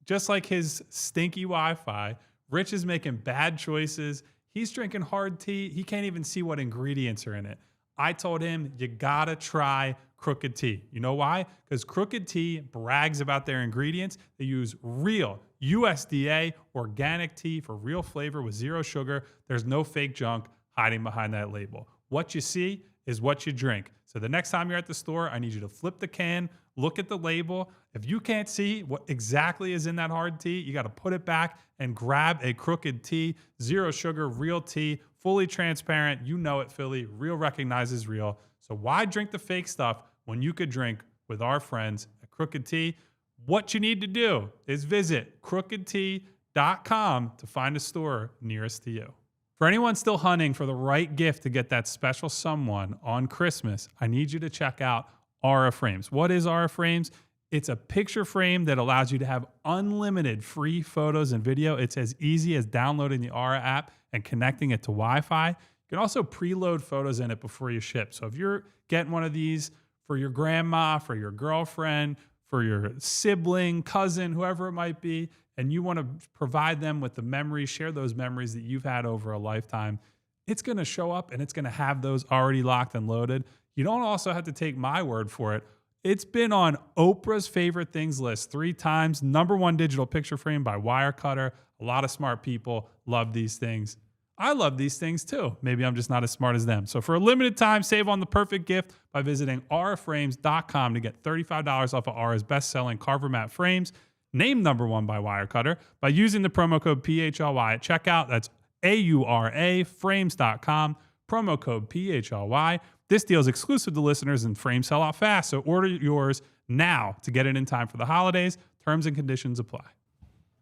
[SPEAKER 2] Just like his stinky Wi-Fi, Rich is making bad choices. He's drinking hard tea. He can't even see what ingredients are in it. I told him, you gotta try Crooked Tea. You know why? Because Crooked Tea brags about their ingredients. They use real USDA organic tea for real flavor with 0 sugar. There's no fake junk hiding behind that label. What you see is what you drink. So the next time you're at the store, I need you to flip the can, look at the label. If you can't see what exactly is in that hard tea, you got to put it back and grab a Crooked Tea, 0 sugar, real tea, fully transparent. You know it, Philly. Real recognizes real. So why drink the fake stuff when you could drink with our friends at Crooked Tea? What you need to do is visit crookedtea.com to find a store nearest to you. For anyone still hunting for the right gift to get that special someone on Christmas, I need you to check out Aura Frames. What is Aura Frames? It's a picture frame that allows you to have unlimited free photos and video. It's as easy as downloading the Aura app and connecting it to Wi-Fi. You can also preload photos in it before you ship. So if you're getting one of these for your grandma, for your girlfriend, for your sibling, cousin, whoever it might be, and you want to provide them with the memories, share those memories that you've had over a lifetime, it's going to show up and it's going to have those already locked and loaded. You don't also have to take my word for it. It's been on Oprah's favorite things list 3 times. #1 digital picture frame by Wirecutter. A lot of smart people love these things. I love these things too. Maybe I'm just not as smart as them. So for a limited time, save on the perfect gift by visiting auraframes.com to get $35 off of Aura's best-selling Carver Mat frames, named #1 by Wirecutter, by using the promo code PHLY at checkout. That's AURAFrames.com, promo code PHLY. This deal is exclusive to listeners and frames sell out fast, so order yours now to get it in time for the holidays. Terms and conditions apply.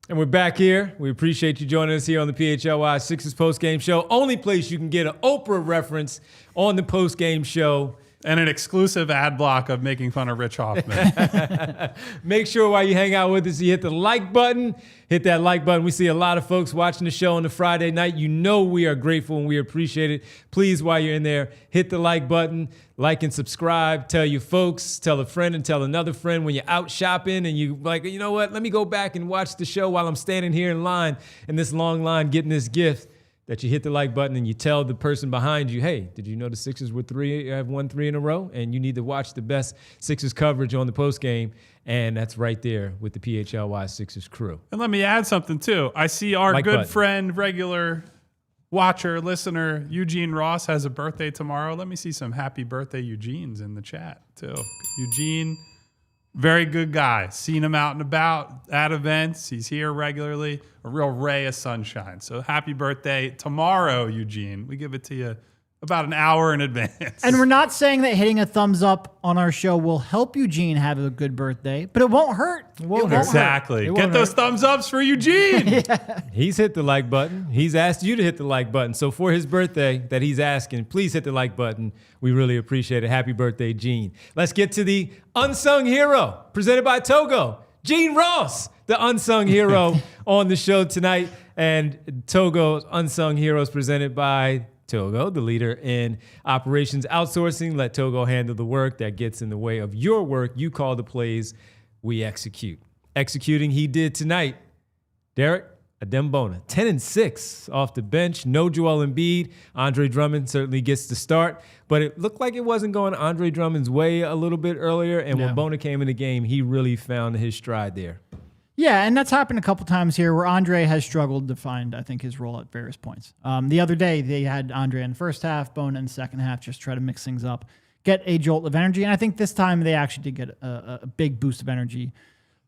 [SPEAKER 1] And we're back here. We appreciate you joining us here on the PHLY Sixers postgame show. Only place you can get an Oprah reference on the postgame show.
[SPEAKER 2] And an exclusive ad block of making fun of Rich Hoffman.
[SPEAKER 1] Make sure while you hang out with us, you hit the like button. Hit that like button. We see a lot of folks watching the show on the Friday night. You know we are grateful and we appreciate it. Please, while you're in there, hit the like button. Like and subscribe. Tell your folks. Tell a friend and tell another friend when you're out shopping and you like, you know what? Let me go back and watch the show while I'm standing here in line, in this long line, getting this gift. That you hit the like button and you tell the person behind you, hey, did you know the Sixers have won 3 in a row? And you need to watch the best Sixers coverage on the postgame. And that's right there with the PHLY Sixers crew.
[SPEAKER 2] And let me add something, too. I see our good friend, regular watcher, listener, Eugene Ross has a birthday tomorrow. Let me see some happy birthday Eugenes in the chat, too. Eugene, very good guy. Seen him out and about at events. He's here regularly. A real ray of sunshine. So happy birthday tomorrow, Eugene. We give it to you about an hour in advance.
[SPEAKER 3] And we're not saying that hitting a thumbs up on our show will help Eugene have a good birthday, but it won't hurt. It won't hurt.
[SPEAKER 2] Exactly. Get those thumbs ups for Eugene.
[SPEAKER 3] Yeah.
[SPEAKER 1] He's hit the like button. He's asked you to hit the like button. So for his birthday that he's asking, please hit the like button. We really appreciate it. Happy birthday, Gene. Let's get to the unsung hero presented by Togo. Gene Ross, the unsung hero on the show tonight. And Togo's unsung heroes presented by Togo, the leader in operations outsourcing. Let Togo handle the work that gets in the way of your work. You call the plays, we execute. Executing he did tonight. Derek, Adem Bona, 10-6 off the bench. No Joel Embiid. Andre Drummond certainly gets the start, but it looked like it wasn't going Andre Drummond's way a little bit earlier. And when Bona came in the game, he really found his stride there.
[SPEAKER 3] Yeah, and that's happened a couple times here where Andre has struggled to find, I think, his role at various points. The other day, they had Andre in the first half, Bona in the second half, just try to mix things up, get a jolt of energy. And I think this time they actually did get a big boost of energy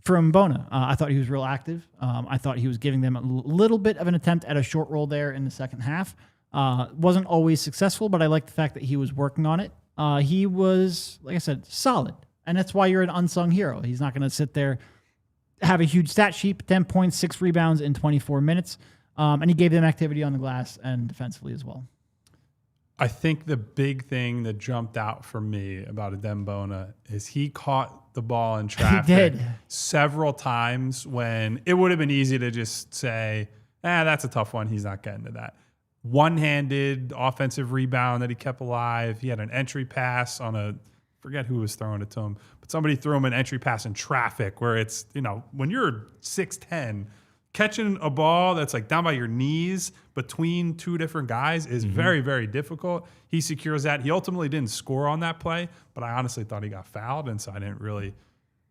[SPEAKER 3] from Bona. I thought he was real active. I thought he was giving them a little bit of an attempt at a short roll there in the second half. Wasn't always successful, but I like the fact that he was working on it. He was, like I said, solid. And that's why you're an unsung hero. He's not going to sit there, have a huge stat sheet, 10 points, 6 rebounds in 24 minutes. And he gave them activity on the glass and defensively as well.
[SPEAKER 2] I think the big thing that jumped out for me about Adem Bona is he caught the ball in traffic several times when it would have been easy to just say, that's a tough one. He's not getting to that. One-handed offensive rebound that he kept alive. He had an entry pass on forget who was throwing it to him, but somebody threw him an entry pass in traffic where it's, when you're 6'10", catching a ball that's like down by your knees between two different guys is very, very difficult. He secures that. He ultimately didn't score on that play, but I honestly thought he got fouled, and so I didn't really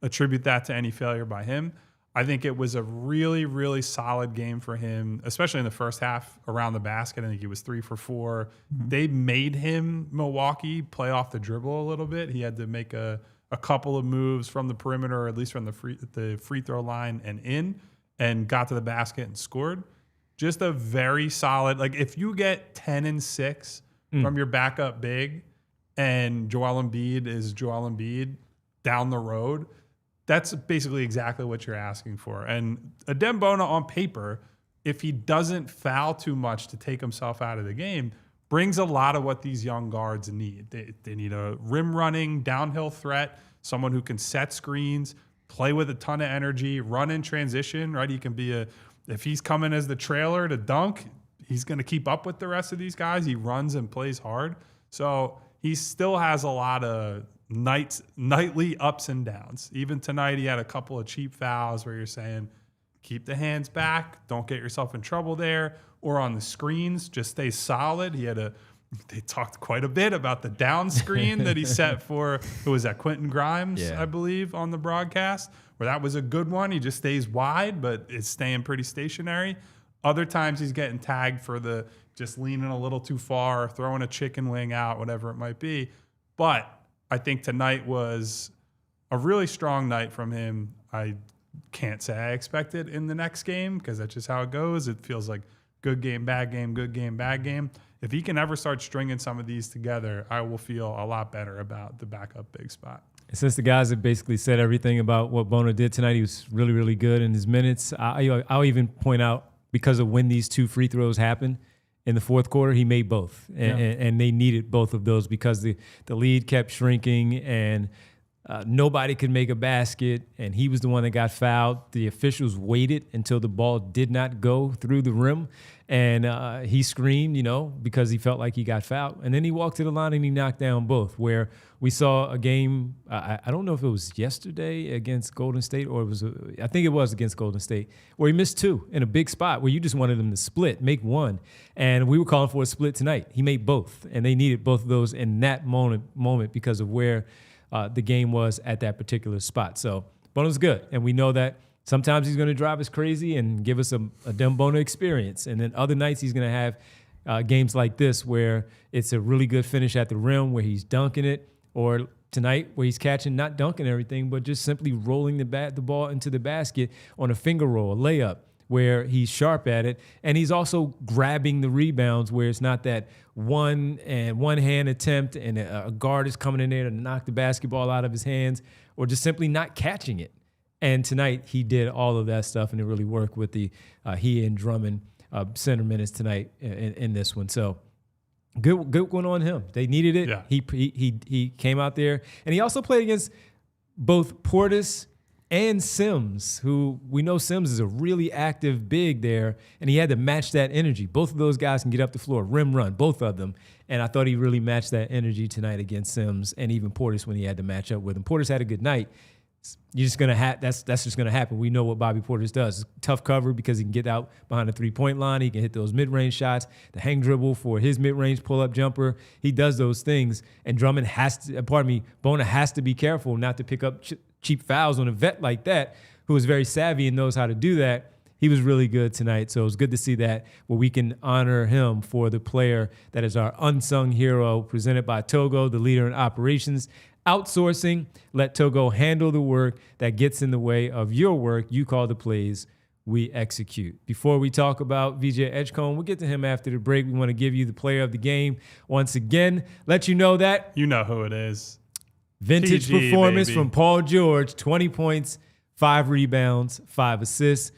[SPEAKER 2] attribute that to any failure by him. I think it was a really, really solid game for him, especially in the first half around the basket. I think he was 3 for 4. They made him, Milwaukee, play off the dribble a little bit. He had to make a couple of moves from the perimeter, or at least from the free throw line and in, and got to the basket and scored. Just a very solid, if you get 10 and 6 from your backup big and Joel Embiid is Joel Embiid down the road, that's basically exactly what you're asking for. And Adem Bona on paper, if he doesn't foul too much to take himself out of the game, brings a lot of what these young guards need. They need a rim-running, downhill threat, someone who can set screens, play with a ton of energy, run in transition, right? He can be if he's coming as the trailer to dunk, he's going to keep up with the rest of these guys. He runs and plays hard. So he still has a lot of nightly ups and downs. Even tonight, he had a couple of cheap fouls where you're saying, keep the hands back, don't get yourself in trouble there, or on the screens, just stay solid. They talked quite a bit about the down screen that he set for, who was that, Quentin Grimes, I believe, on the broadcast, where that was a good one. He just stays wide, but is staying pretty stationary. Other times he's getting tagged for the just leaning a little too far, throwing a chicken wing out, whatever it might be. But I think tonight was a really strong night from him. I can't say I expected in the next game because that's just how it goes. It feels like good game, bad game, good game, bad game. If he can ever start stringing some of these together, I will feel a lot better about the backup big spot.
[SPEAKER 1] Since the guys have basically said everything about what Bona did tonight, he was really, really good in his minutes. I'll even point out, because of when these 2 free throws happened, in the fourth quarter, he made both, and they needed both of those because the lead kept shrinking, and nobody could make a basket, and he was the one that got fouled. The officials waited until the ball did not go through the rim, and he screamed, because he felt like he got fouled. And then he walked to the line and he knocked down both, where we saw a game, I don't know if it was yesterday against Golden State or I think it was against Golden State, where he missed 2 in a big spot where you just wanted him to split, make one. And we were calling for a split tonight. He made both, and they needed both of those in that moment because of where the game was at that particular spot. So Bona's good, and we know that sometimes he's going to drive us crazy and give us a Adem Bona experience. And then other nights he's going to have games like this where it's a really good finish at the rim where he's dunking it, or tonight where he's catching, not dunking everything, but just simply rolling the ball into the basket on a finger roll, a layup, where he's sharp at it. And he's also grabbing the rebounds where it's not that one hand attempt and a guard is coming in there to knock the basketball out of his hands, or just simply not catching it. And tonight he did all of that stuff, and it really worked with the he and Drummond center minutes tonight in this one. So good one on him. They needed it. Yeah. He came out there, and he also played against both Portis and Sims, who we know Sims is a really active big there, and he had to match that energy. Both of those guys can get up the floor, rim run, both of them. And I thought he really matched that energy tonight against Sims and even Portis when he had to match up with him. Portis had a good night. You're just gonna that's just gonna happen. We know what Bobby Portis does. Tough cover because he can get out behind the 3-point line. He can hit those mid-range shots, the hang dribble for his mid-range pull-up jumper. He does those things, and Bona has to be careful not to pick up cheap fouls on a vet like that who is very savvy and knows how to do that. He was really good tonight, so it was good to see that where we can honor him for the player that is our unsung hero, presented by Togo, the leader in operations. Outsourcing, let Togo handle the work that gets in the way of your work. You call the plays, we execute. Before we talk about VJ Edgecombe, we'll get to him after the break. We want to give you the player of the game once again. Let you know that.
[SPEAKER 2] You know who it is.
[SPEAKER 1] Vintage
[SPEAKER 2] PG,
[SPEAKER 1] performance
[SPEAKER 2] baby.
[SPEAKER 1] from Paul George, 20 points, 5 rebounds, 5 assists.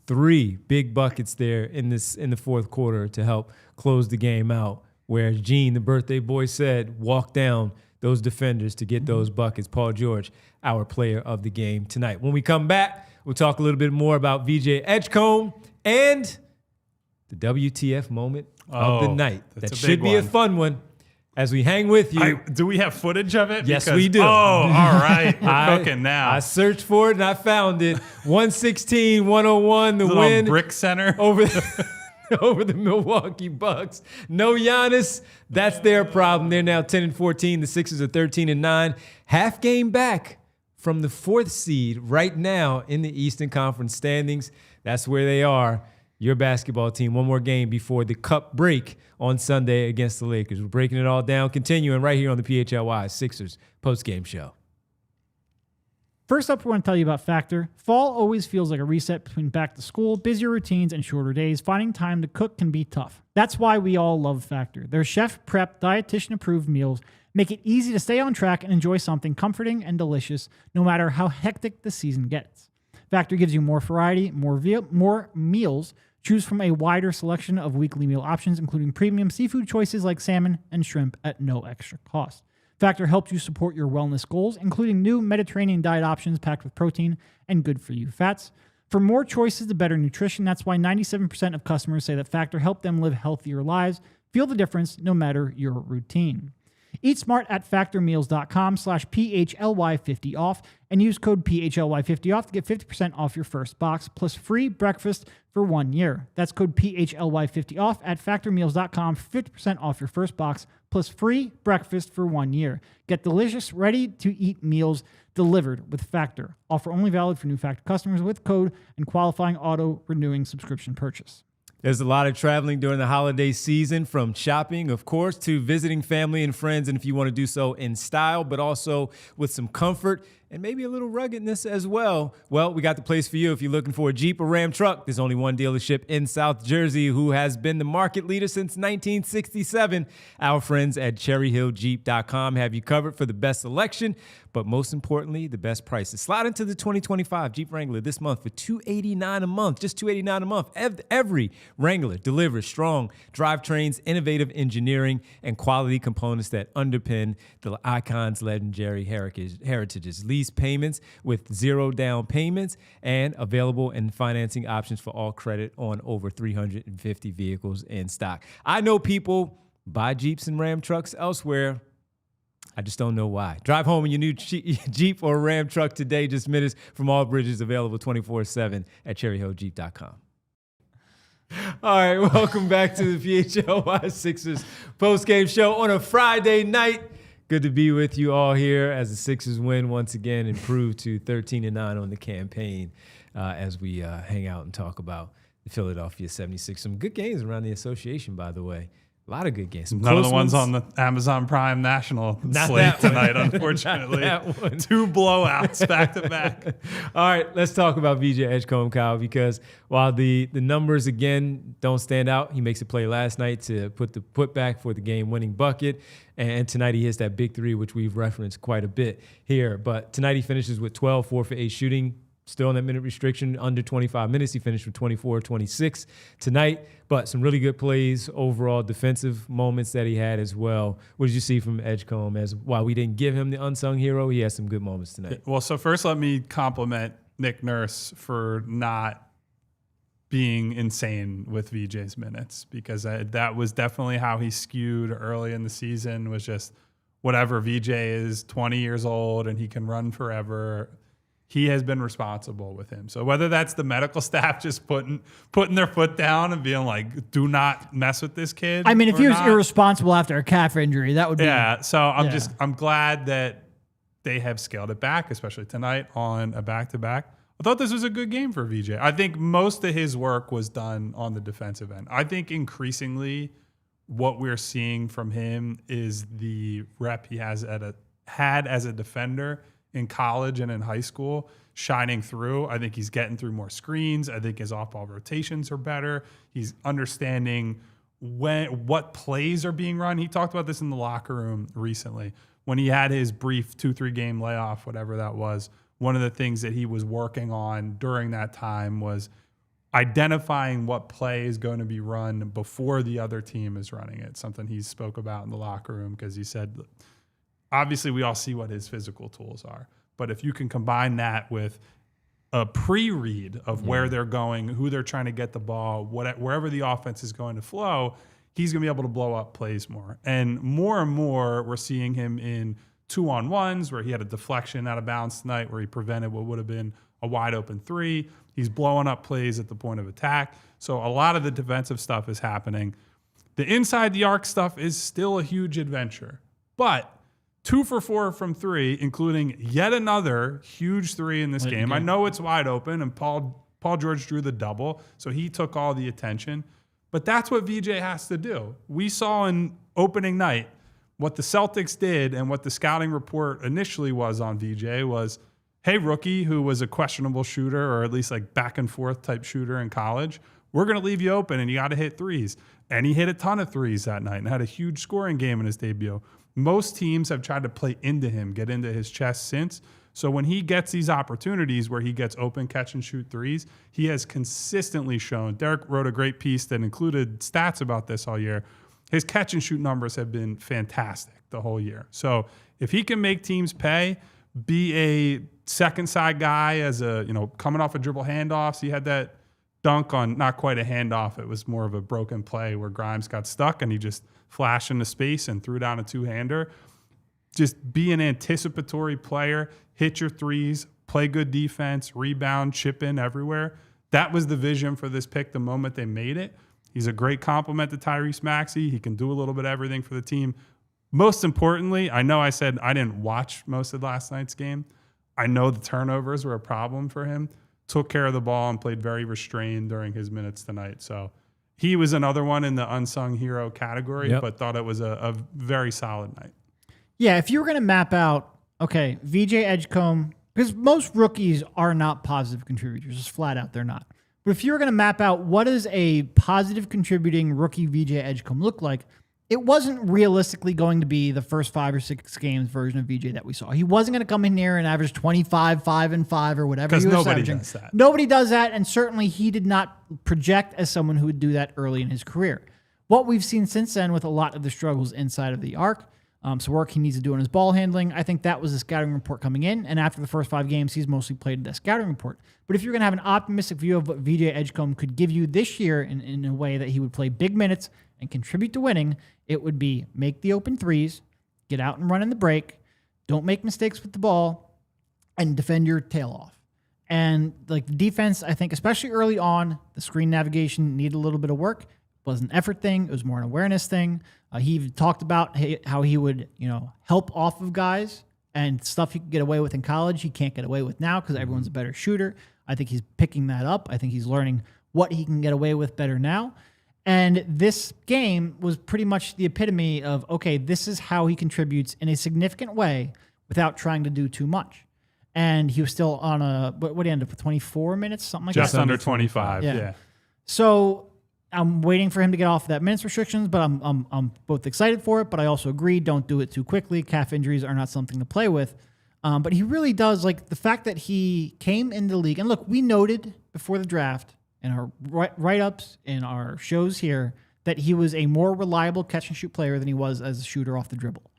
[SPEAKER 1] 3 big buckets there in the fourth quarter to help close the game out, where Gene, the birthday boy, said, walk down those defenders to get those buckets. Paul George, our player of the game tonight. When we come back, we'll talk a little bit more about VJ Edgecombe and the WTF moment of the night. That should be a fun one. As we hang with you.
[SPEAKER 2] Do we have footage of it?
[SPEAKER 1] Yes, we do.
[SPEAKER 2] Oh, all right. We're cooking now.
[SPEAKER 1] I searched for it and I found it. 116-101, the win.
[SPEAKER 2] Brick Center.
[SPEAKER 1] Over the Milwaukee Bucks. No Giannis. That's their problem. They're now 10-14. The Sixers are 13-9. Half game back from the 4th seed right now in the Eastern Conference standings. That's where they are. Your basketball team, one more game before the cup break on Sunday against the Lakers. We're breaking it all down, continuing right here on the PHLY Sixers postgame show.
[SPEAKER 3] First up, we want to tell you about Factor. Fall always feels like a reset between back to school, busier routines, and shorter days. Finding time to cook can be tough. That's why we all love Factor. Their chef-prep, dietitian-approved meals make it easy to stay on track and enjoy something comforting and delicious, no matter how hectic the season gets. Factor gives you more variety, more meals. Choose from a wider selection of weekly meal options, including premium seafood choices like salmon and shrimp at no extra cost. Factor helps you support your wellness goals, including new Mediterranean diet options packed with protein and good-for-you fats. For more choices to better nutrition, that's why 97% of customers say that Factor helped them live healthier lives. Feel the difference no matter your routine. Eat smart at factormeals.com/PHLY50 off and use code PHLY50 off to get 50% off your first box plus free breakfast for 1 year. That's code PHLY50 off at factormeals.com for 50% off your first box plus free breakfast for 1 year. Get delicious, ready-to-eat meals delivered with Factor. Offer only valid for new Factor customers with code and qualifying auto-renewing subscription purchase.
[SPEAKER 1] There's a lot of traveling during the holiday season, from shopping, of course, to visiting family and friends. And if you want to do so in style, but also with some comfort and maybe a little ruggedness as well, we got the place for you. If you're looking for a Jeep or Ram truck, there's only one dealership in South Jersey who has been the market leader since 1967. Our friends at CherryHillJeep.com have you covered for the best selection, but most importantly, the best prices. Slide into the 2025 Jeep Wrangler this month for $289 a month, just $289 a month. Every Wrangler delivers strong drivetrains, innovative engineering, and quality components that underpin the icon's legendary heritages. Lease payments with 0 down payments and available and financing options for all credit on over 350 vehicles in stock. I know people buy Jeeps and Ram trucks elsewhere. I just don't know why. Drive home in your new Jeep or Ram truck today. Just minutes from all bridges, available 24/7 at CherryHillJeep.com. All right, welcome back to the PHLY Sixers postgame show on a Friday night. Good to be with you all here as the Sixers win once again, improve to 13-9 on the campaign as we hang out and talk about the Philadelphia 76ers. Some good games around the association, by the way. A lot of good games.
[SPEAKER 2] None of the ones on the Amazon Prime National slate tonight, unfortunately. 2 blowouts back to back.
[SPEAKER 1] All right, let's talk about VJ Edgecombe, Kyle, because while the numbers, again, don't stand out, he makes a play last night to put the putback for the game-winning bucket, and tonight he hits that big 3, which we've referenced quite a bit here. But tonight he finishes with 12, 4 for 8 shooting, still in that minute restriction, under 25 minutes. He finished with 24-26 tonight, but some really good plays, overall defensive moments that he had as well. What did you see from Edgecombe? As while we didn't give him the unsung hero, he had some good moments tonight.
[SPEAKER 2] Well, so first let me compliment Nick Nurse for not being insane with VJ's minutes, because that was definitely how he skewed early in the season, was just whatever, VJ is 20 years old and he can run forever. He has been responsible with him. So whether that's the medical staff just putting their foot down and being like, do not mess with this kid.
[SPEAKER 3] I mean, if he was irresponsible after a calf injury, that would be.
[SPEAKER 2] Yeah. So I'm glad that they have scaled it back, especially tonight on a back-to-back. I thought this was a good game for VJ. I think most of his work was done on the defensive end. I think increasingly what we're seeing from him is the rep he has had as a defender in college and in high school shining through. I think he's getting through more screens. I think his off-ball rotations are better. He's understanding what plays are being run. He talked about this in the locker room recently when he had his brief 2-3 game layoff, whatever that was. One of the things that he was working on during that time was identifying what play is going to be run before the other team is running it. Something he spoke about in the locker room because he said, obviously we all see what his physical tools are, but if you can combine that with a pre-read of where they're going, who they're trying to get the ball, wherever the offense is going to flow, he's going to be able to blow up plays more. And more, we're seeing him in 2-on-1s where he had a deflection out of bounds tonight where he prevented what would have been a wide open 3. He's blowing up plays at the point of attack. So a lot of the defensive stuff is happening. The inside the arc stuff is still a huge adventure, but 2 for 4 from 3, including yet another huge 3 in this game. I know it's wide open, and Paul George drew the double, so he took all the attention. But that's what VJ has to do. We saw in opening night what the Celtics did, and what the scouting report initially was on VJ was, hey, rookie, who was a questionable shooter, or at least like back and forth type shooter in college, we're going to leave you open, and you got to hit threes. And he hit a ton of threes that night and had a huge scoring game in his debut. Most teams have tried to play into him, get into his chest since. So when he gets these opportunities where he gets open catch and shoot threes, he has consistently shown. Derek wrote a great piece that included stats about this all year. His catch and shoot numbers have been fantastic the whole year. So if he can make teams pay, be a second side guy as a, coming off a dribble handoffs. He had that dunk on not quite a handoff. It was more of a broken play where Grimes got stuck and he just flashed into space and threw down a two-hander. Just be an anticipatory player, hit your threes, play good defense, rebound, chip in everywhere. That was the vision for this pick the moment they made it. He's a great compliment to Tyrese Maxey. He can do a little bit of everything for the team. Most importantly, I know I said I didn't watch most of last night's game. I know the turnovers were a problem for him. Took care of the ball and played very restrained during his minutes tonight. So he was another one in the unsung hero category, but thought it was a very solid night.
[SPEAKER 3] Yeah, if you were going to map out, okay, VJ Edgecombe, because most rookies are not positive contributors, just flat out, they're not. But if you were going to map out what does a positive contributing rookie VJ Edgecombe look like, it wasn't realistically going to be the first 5 or 6 games version of VJ that we saw. He wasn't going to come in here and average 25, 5 and 5 or whatever.
[SPEAKER 2] Because nobody does that.
[SPEAKER 3] Nobody does that, and certainly he did not project as someone who would do that early in his career. What we've seen since then with a lot of the struggles inside of the arc, some work he needs to do on his ball handling, I think that was the scouting report coming in, and after the first 5 games, he's mostly played that scouting report. But if you're going to have an optimistic view of what VJ Edgecombe could give you this year in a way that he would play big minutes and contribute to winning, it would be make the open threes, get out and run in the break, don't make mistakes with the ball, and defend your tail off. And like the defense, I think, especially early on, the screen navigation needed a little bit of work. It was an effort thing. It was more an awareness thing. He even talked about how he would, help off of guys and stuff he could get away with in college. He can't get away with now because everyone's a better shooter. I think he's picking that up. I think he's learning what he can get away with better now. And this game was pretty much the epitome of, okay, this is how he contributes in a significant way without trying to do too much. And he was still on what did he end up with, 24 minutes, something like that?
[SPEAKER 2] Just under 25, yeah.
[SPEAKER 3] So I'm waiting for him to get off of that minutes restrictions, but I'm both excited for it, but I also agree, don't do it too quickly. Calf injuries are not something to play with. But he really does, like the fact that he came into the league, and look, we noted before the draft in our write-ups, in our shows here, that he was a more reliable catch-and-shoot player than he was as a shooter off the dribble.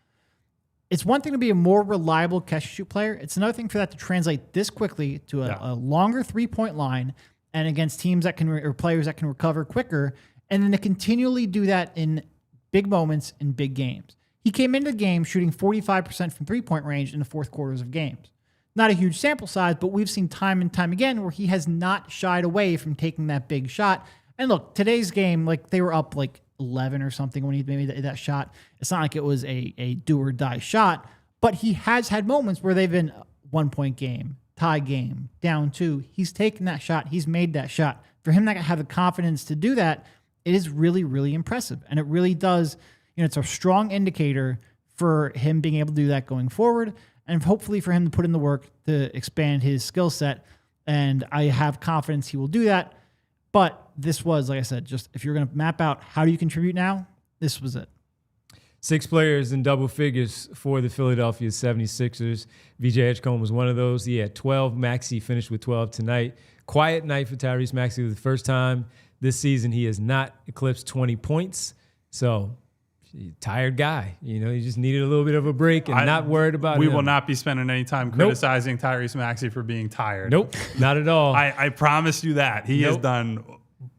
[SPEAKER 3] It's one thing to be a more reliable catch-and-shoot player. It's another thing for that to translate this quickly to a longer three-point line and against teams that can or players that can recover quicker, and then to continually do that in big moments in big games. He came into the game shooting 45% from three-point range in the fourth quarters of games. Not a huge sample size, but we've seen time and time again where he has not shied away from taking that big shot. And look, today's game, like they were up like 11 or something when he made that shot. It's not like it was a do or die shot, But he has had moments where they've been 1-point game, tie game, down 2. He's taken that shot. He's made that shot. For him to have the confidence to do that, it is really, really impressive. And it really does, it's a strong indicator for him being able to do that going forward. And hopefully for him to put in the work to expand his skill set. And I have confidence he will do that. But this was, like I said, just if you're going to map out how do you contribute now, this was it.
[SPEAKER 1] 6 players in double figures for the Philadelphia 76ers. VJ Edgecombe was one of those. He had 12. Maxey finished with 12 tonight. Quiet night for Tyrese Maxey. For the first time this season, he has not eclipsed 20 points. So, tired guy. He just needed a little bit of a break and not worried about
[SPEAKER 2] We
[SPEAKER 1] him.
[SPEAKER 2] will not be spending any time criticizing Tyrese Maxey for being tired.
[SPEAKER 1] Nope, not at all.
[SPEAKER 2] I promise you that. He has done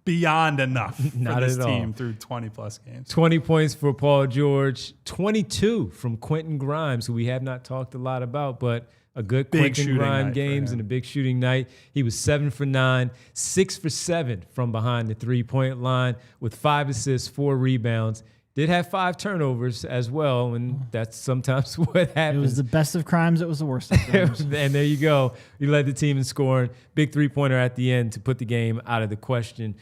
[SPEAKER 2] beyond enough for this team through 20-plus games.
[SPEAKER 1] 20 points for Paul George. 22 from Quentin Grimes, who we have not talked a lot about, but a good Quentin Grimes games and a big shooting night. He was 7 for 9, 6 for 7 from behind the three-point line with 5 assists, 4 rebounds. Did have 5 turnovers as well, and that's sometimes what happens.
[SPEAKER 3] It was the best of crimes. It was the worst of crimes.
[SPEAKER 1] And there you go. He led the team in scoring. Big three-pointer at the end to put the game out of question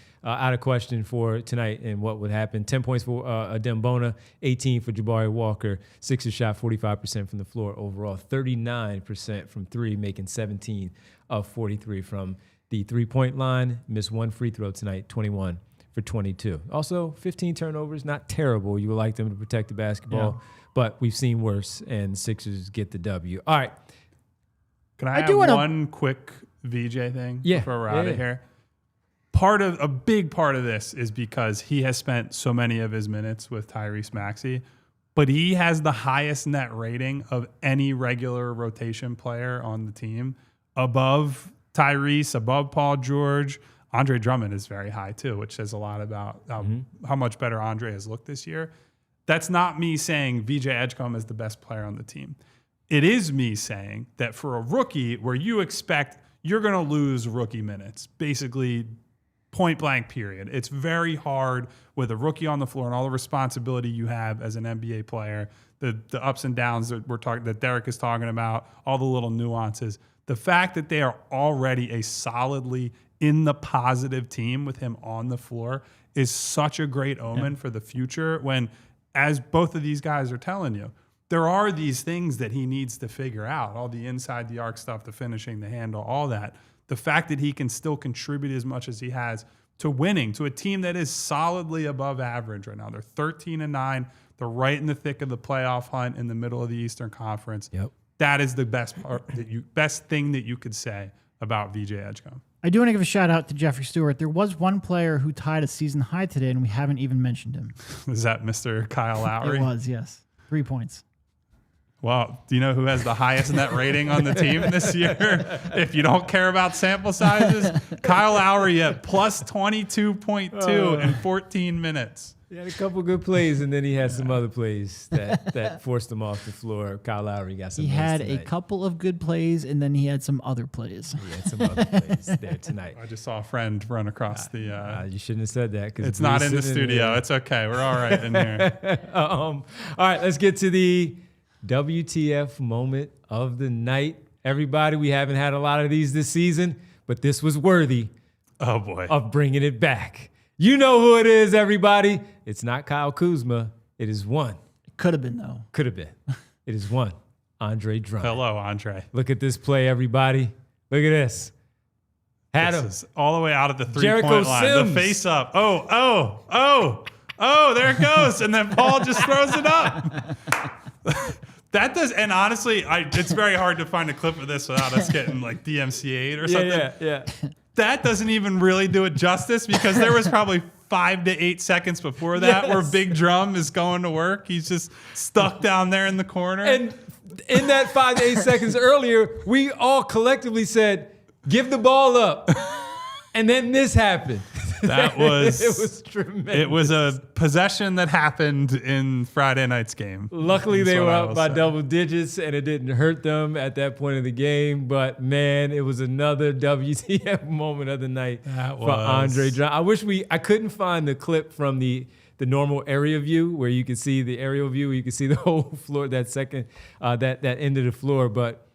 [SPEAKER 1] for tonight and what would happen. 10 points for Adem Bona, 18 for Jabari Walker. Sixers shot 45% from the floor overall, 39% from 3, making 17 of 43 from the three-point line. Missed 1 free throw tonight, 21 for 22. Also, 15 turnovers, not terrible. You would like them to protect the basketball, but we've seen worse, and Sixers get the W. All right.
[SPEAKER 2] Can I have one quick VJ thing before we're out of here? A big part of this is because he has spent so many of his minutes with Tyrese Maxey, but he has the highest net rating of any regular rotation player on the team, above Tyrese, above Paul George. Andre Drummond is very high too, which says a lot about how much better Andre has looked this year. That's not me saying VJ Edgecombe is the best player on the team. It is me saying that for a rookie where you expect you're going to lose rookie minutes, basically point blank period. It's very hard with a rookie on the floor and all the responsibility you have as an NBA player, the ups and downs that Derek is talking about, all the little nuances. The fact that they are already a solidly in the positive team with him on the floor is such a great omen for the future when, as both of these guys are telling you, there are these things that he needs to figure out, all the inside the arc stuff, the finishing, the handle, all that. The fact that he can still contribute as much as he has to winning, to a team that is solidly above average right now. They're 13-9. They're right in the thick of the playoff hunt in the middle of the Eastern Conference.
[SPEAKER 1] Yep.
[SPEAKER 2] That is the best thing that you could say about VJ Edgecombe.
[SPEAKER 3] I do want to give a shout out to Jeffrey Stewart. There was one player who tied a season high today, and we haven't even mentioned him.
[SPEAKER 2] Is that Mr. Kyle Lowry?
[SPEAKER 3] It was, yes. 3 points.
[SPEAKER 2] Well, do you know who has the highest net rating on the team this year? If you don't care about sample sizes, Kyle Lowry at plus 22.2 in 14 minutes.
[SPEAKER 1] He had a couple good plays, and then he had some other plays that forced him off the floor. Kyle Lowry got some.
[SPEAKER 3] He had
[SPEAKER 1] tonight.
[SPEAKER 3] a couple of good plays, and then he had some other plays.
[SPEAKER 1] He had some other plays there tonight.
[SPEAKER 2] I just saw a friend run across the.
[SPEAKER 1] You shouldn't have said that because
[SPEAKER 2] it's not in the studio. It's okay. We're all right in here.
[SPEAKER 1] All right, let's get to the WTF moment of the night. Everybody, we haven't had a lot of these this season, but this was worthy.
[SPEAKER 2] Oh boy,
[SPEAKER 1] of bringing it back. You know who it is, everybody. It's not Kyle Kuzma. It is one.
[SPEAKER 3] It could have been, though.
[SPEAKER 1] Could have been. It is one. Andre Drummond.
[SPEAKER 2] Hello, Andre.
[SPEAKER 1] Look at this play, everybody. Look at this. Adem.
[SPEAKER 2] This is all the way out at the three-point line.
[SPEAKER 1] Sims.
[SPEAKER 2] The face up. Oh, there it goes. And then Paul just throws it up. That does, and honestly, it's very hard to find a clip of this without us getting like DMCA'd or something.
[SPEAKER 1] Yeah.
[SPEAKER 2] That doesn't even really do it justice because there was probably 5 to 8 seconds before that where Big Drum is going to work. He's just stuck down there in the corner.
[SPEAKER 1] And in that 5 to 8 seconds earlier, we all collectively said, give the ball up. And then this happened.
[SPEAKER 2] That was
[SPEAKER 1] it was tremendous.
[SPEAKER 2] It was a possession that happened in Friday night's game.
[SPEAKER 1] Luckily, they were up by double digits, and it didn't hurt them at that point of the game. But man, it was another WTF moment of the night for Andre Drummond. I couldn't find the clip from the the normal area view where you can see the aerial view, where you can see the whole floor, that second, that end of the floor. But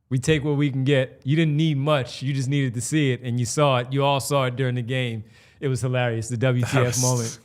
[SPEAKER 1] we take what we can get. You didn't need much. You just needed to see it, and you saw it. You all saw it during the game. It was hilarious, the WTF moment.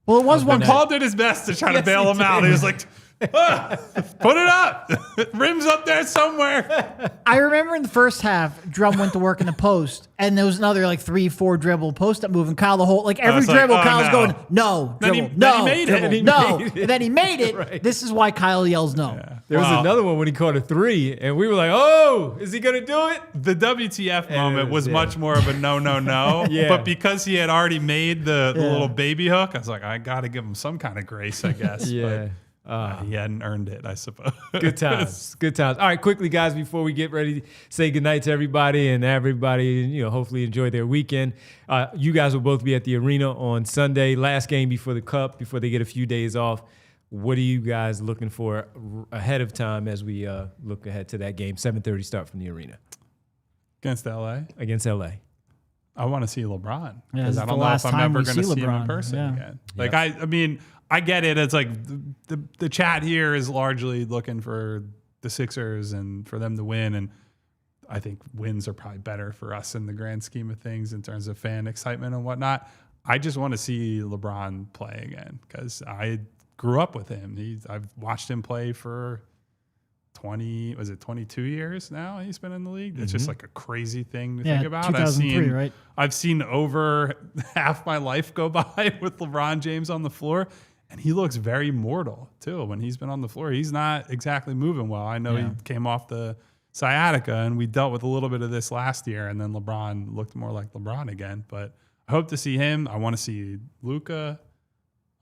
[SPEAKER 3] Well, it was one.
[SPEAKER 2] Paul did his best to try to bail him out. He was like, put it up. Rim's up there somewhere.
[SPEAKER 3] I remember in the first half, Drum went to work in the post, and there was another like 3-4 dribble post-up move, and Kyle the whole, like every dribble, Kyle's going, no, dribble, no, and then he made it.
[SPEAKER 1] Right.
[SPEAKER 3] This is why Kyle yells no.
[SPEAKER 2] Yeah.
[SPEAKER 1] There was another one when he caught a 3, and we were like, oh, is he going to do it?
[SPEAKER 2] The WTF moment was much more of a no.
[SPEAKER 1] Yeah.
[SPEAKER 2] But because he had already made the little baby hook, I was like, I got to give him some kind of grace, I guess.
[SPEAKER 1] Yeah.
[SPEAKER 2] But he hadn't earned it, I suppose.
[SPEAKER 1] Good times. Good times. All right, quickly, guys, before we get ready to say goodnight to everybody, and everybody, hopefully enjoy their weekend. You guys will both be at the arena on Sunday, last game before the Cup, before they get a few days off. What are you guys looking for ahead of time as we look ahead to that game? 7:30 start from the arena.
[SPEAKER 2] Against LA?
[SPEAKER 1] Against LA.
[SPEAKER 2] I want to see LeBron.
[SPEAKER 3] Yeah,
[SPEAKER 2] Because I don't know if I'm ever going to see him in person again. Like, I mean, I get it. It's like the chat here is largely looking for the Sixers and for them to win. And I think wins are probably better for us in the grand scheme of things in terms of fan excitement and whatnot. I just want to see LeBron play again because I grew up with him. I've watched him play for 22 years now he's been in the league. It's just like a crazy thing to think about.
[SPEAKER 3] 2003,
[SPEAKER 2] I've seen over half my life go by with LeBron James on the floor, and he looks very mortal too when he's been on the floor. He's not exactly moving well. I know he came off the sciatica, and we dealt with a little bit of this last year, and then LeBron looked more like LeBron again. But I hope to see him. I want to see Luka.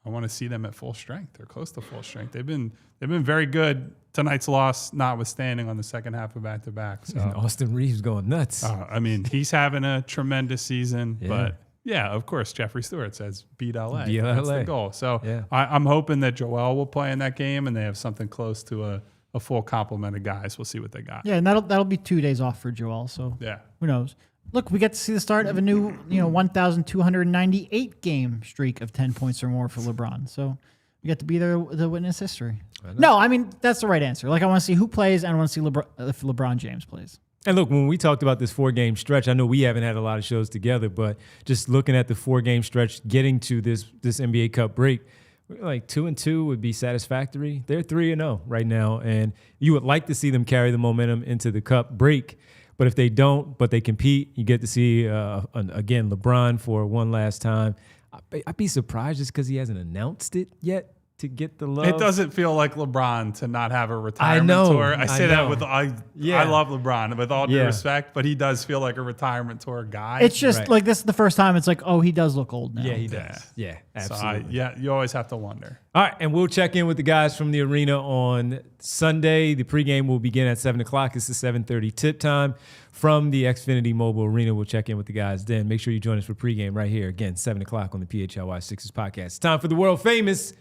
[SPEAKER 2] I want to see them at full strength. They're close to full strength. They've been very good. Tonight's loss, notwithstanding, on the second half of back-to-back. So
[SPEAKER 1] And Austin Reeves going nuts.
[SPEAKER 2] I mean, he's having a tremendous season.
[SPEAKER 1] Yeah.
[SPEAKER 2] But yeah, of course, Jeffrey Stewart says beat LA.
[SPEAKER 1] Beat
[SPEAKER 2] That's
[SPEAKER 1] LA.
[SPEAKER 2] the goal. So
[SPEAKER 1] Yeah.
[SPEAKER 2] I'm hoping that Joel will play in that game, and they have something close to a full complement of guys. We'll see what they got.
[SPEAKER 3] Yeah, and that'll be 2 days off for Joel. So
[SPEAKER 2] Yeah.
[SPEAKER 3] who knows? Look, we get to see the start of a new 1,298 game streak of 10 points or more for LeBron. So we get to be there to witness history. No, I mean, that's the right answer. Like, I want to see who plays, and I want to see if LeBron James plays.
[SPEAKER 1] And look, when we talked about this 4-game stretch, I know we haven't had a lot of shows together, but just looking at the 4-game stretch, getting to this NBA Cup break, like 2-2 would be satisfactory. They're 3-0 right now, and you would like to see them carry the momentum into the Cup break. But if they don't, but they compete, you get to see, again, LeBron for one last time. I'd be surprised just because he hasn't announced it yet to get the love.
[SPEAKER 2] It doesn't feel like LeBron to not have a retirement tour. I say that with I love LeBron with all due respect, but he does feel like a retirement tour guy.
[SPEAKER 3] It's just like this is the first time it's like, oh, he does look old now.
[SPEAKER 1] Yeah, he does. Yeah, absolutely.
[SPEAKER 2] So you always have to wonder.
[SPEAKER 1] All right, and we'll check in with the guys from the arena on Sunday. The pregame will begin at 7 o'clock. It's the 7:30 tip time from the Xfinity Mobile Arena. We'll check in with the guys then. Make sure you join us for pregame right here. Again, 7 o'clock on the PHLY Sixers podcast. It's time for the world famous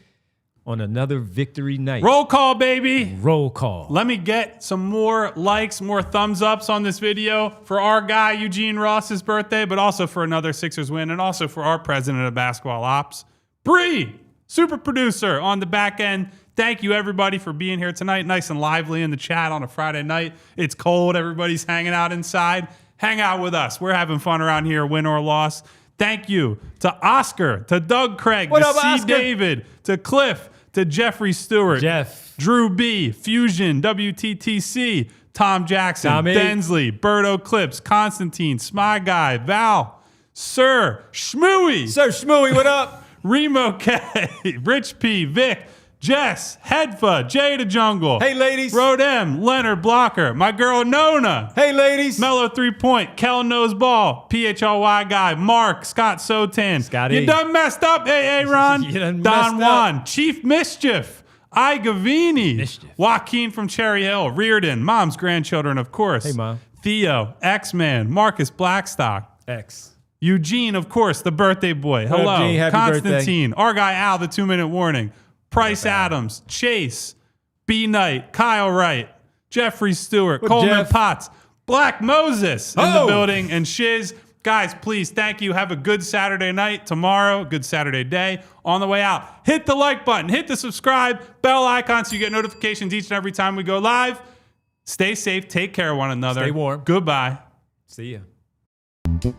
[SPEAKER 1] on another victory night.
[SPEAKER 2] Roll call, baby.
[SPEAKER 1] Roll call.
[SPEAKER 2] Let me get some more likes, more thumbs ups on this video for our guy, Eugene Ross's birthday, but also for another Sixers win, and also for our president of basketball ops, Bree, super producer on the back end. Thank you, everybody, for being here tonight. Nice and lively in the chat on a Friday night. It's cold. Everybody's hanging out inside. Hang out with us. We're having fun around here, win or loss. Thank you to Oscar, to Doug Craig, to C. David, to Cliff, to Jeffrey Stewart,
[SPEAKER 1] Jeff,
[SPEAKER 2] Drew B, Fusion, WTTC, Tom Jackson,
[SPEAKER 1] Tommy,
[SPEAKER 2] Bensley, Birdo Clips, Constantine, Smy Guy, Val, Sir Schmooey,
[SPEAKER 1] what up?
[SPEAKER 2] Remo K, Rich P, Vic, Jess, Hedfa, Jay the Jungle.
[SPEAKER 1] Hey, ladies.
[SPEAKER 2] Road M, Leonard Blocker, my girl Nona.
[SPEAKER 1] Hey, ladies.
[SPEAKER 2] Mellow 3-point, Kel Knows Ball, PHLY guy, Mark, Scott Sotan.
[SPEAKER 1] Scotty.
[SPEAKER 2] You done messed up, AA Ron.
[SPEAKER 1] You done
[SPEAKER 2] Don
[SPEAKER 1] messed up.
[SPEAKER 2] Juan, Chief Mischief, I Gavini, Joaquin from Cherry Hill, Reardon, Mom's grandchildren, of course.
[SPEAKER 1] Hey, Mom.
[SPEAKER 2] Theo, X-Man, Marcus Blackstock.
[SPEAKER 1] X.
[SPEAKER 2] Eugene, of course, the birthday boy.
[SPEAKER 1] What up,
[SPEAKER 2] Hello.
[SPEAKER 1] Gene? Happy
[SPEAKER 2] Constantine, our guy Al, the 2-minute warning. Price Adams, Chase, B Knight, Kyle Wright, Jeffrey Stewart, Coleman
[SPEAKER 1] Jeff?
[SPEAKER 2] Potts, Black Moses in the building, and Shiz. Guys, please, thank you. Have a good Saturday night. Tomorrow, good Saturday day. On the way out, hit the like button, hit the subscribe, bell icon so you get notifications each and every time we go live. Stay safe. Take care of one another.
[SPEAKER 1] Stay warm.
[SPEAKER 2] Goodbye.
[SPEAKER 1] See ya.
[SPEAKER 4] We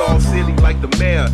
[SPEAKER 4] all silly like the mayor.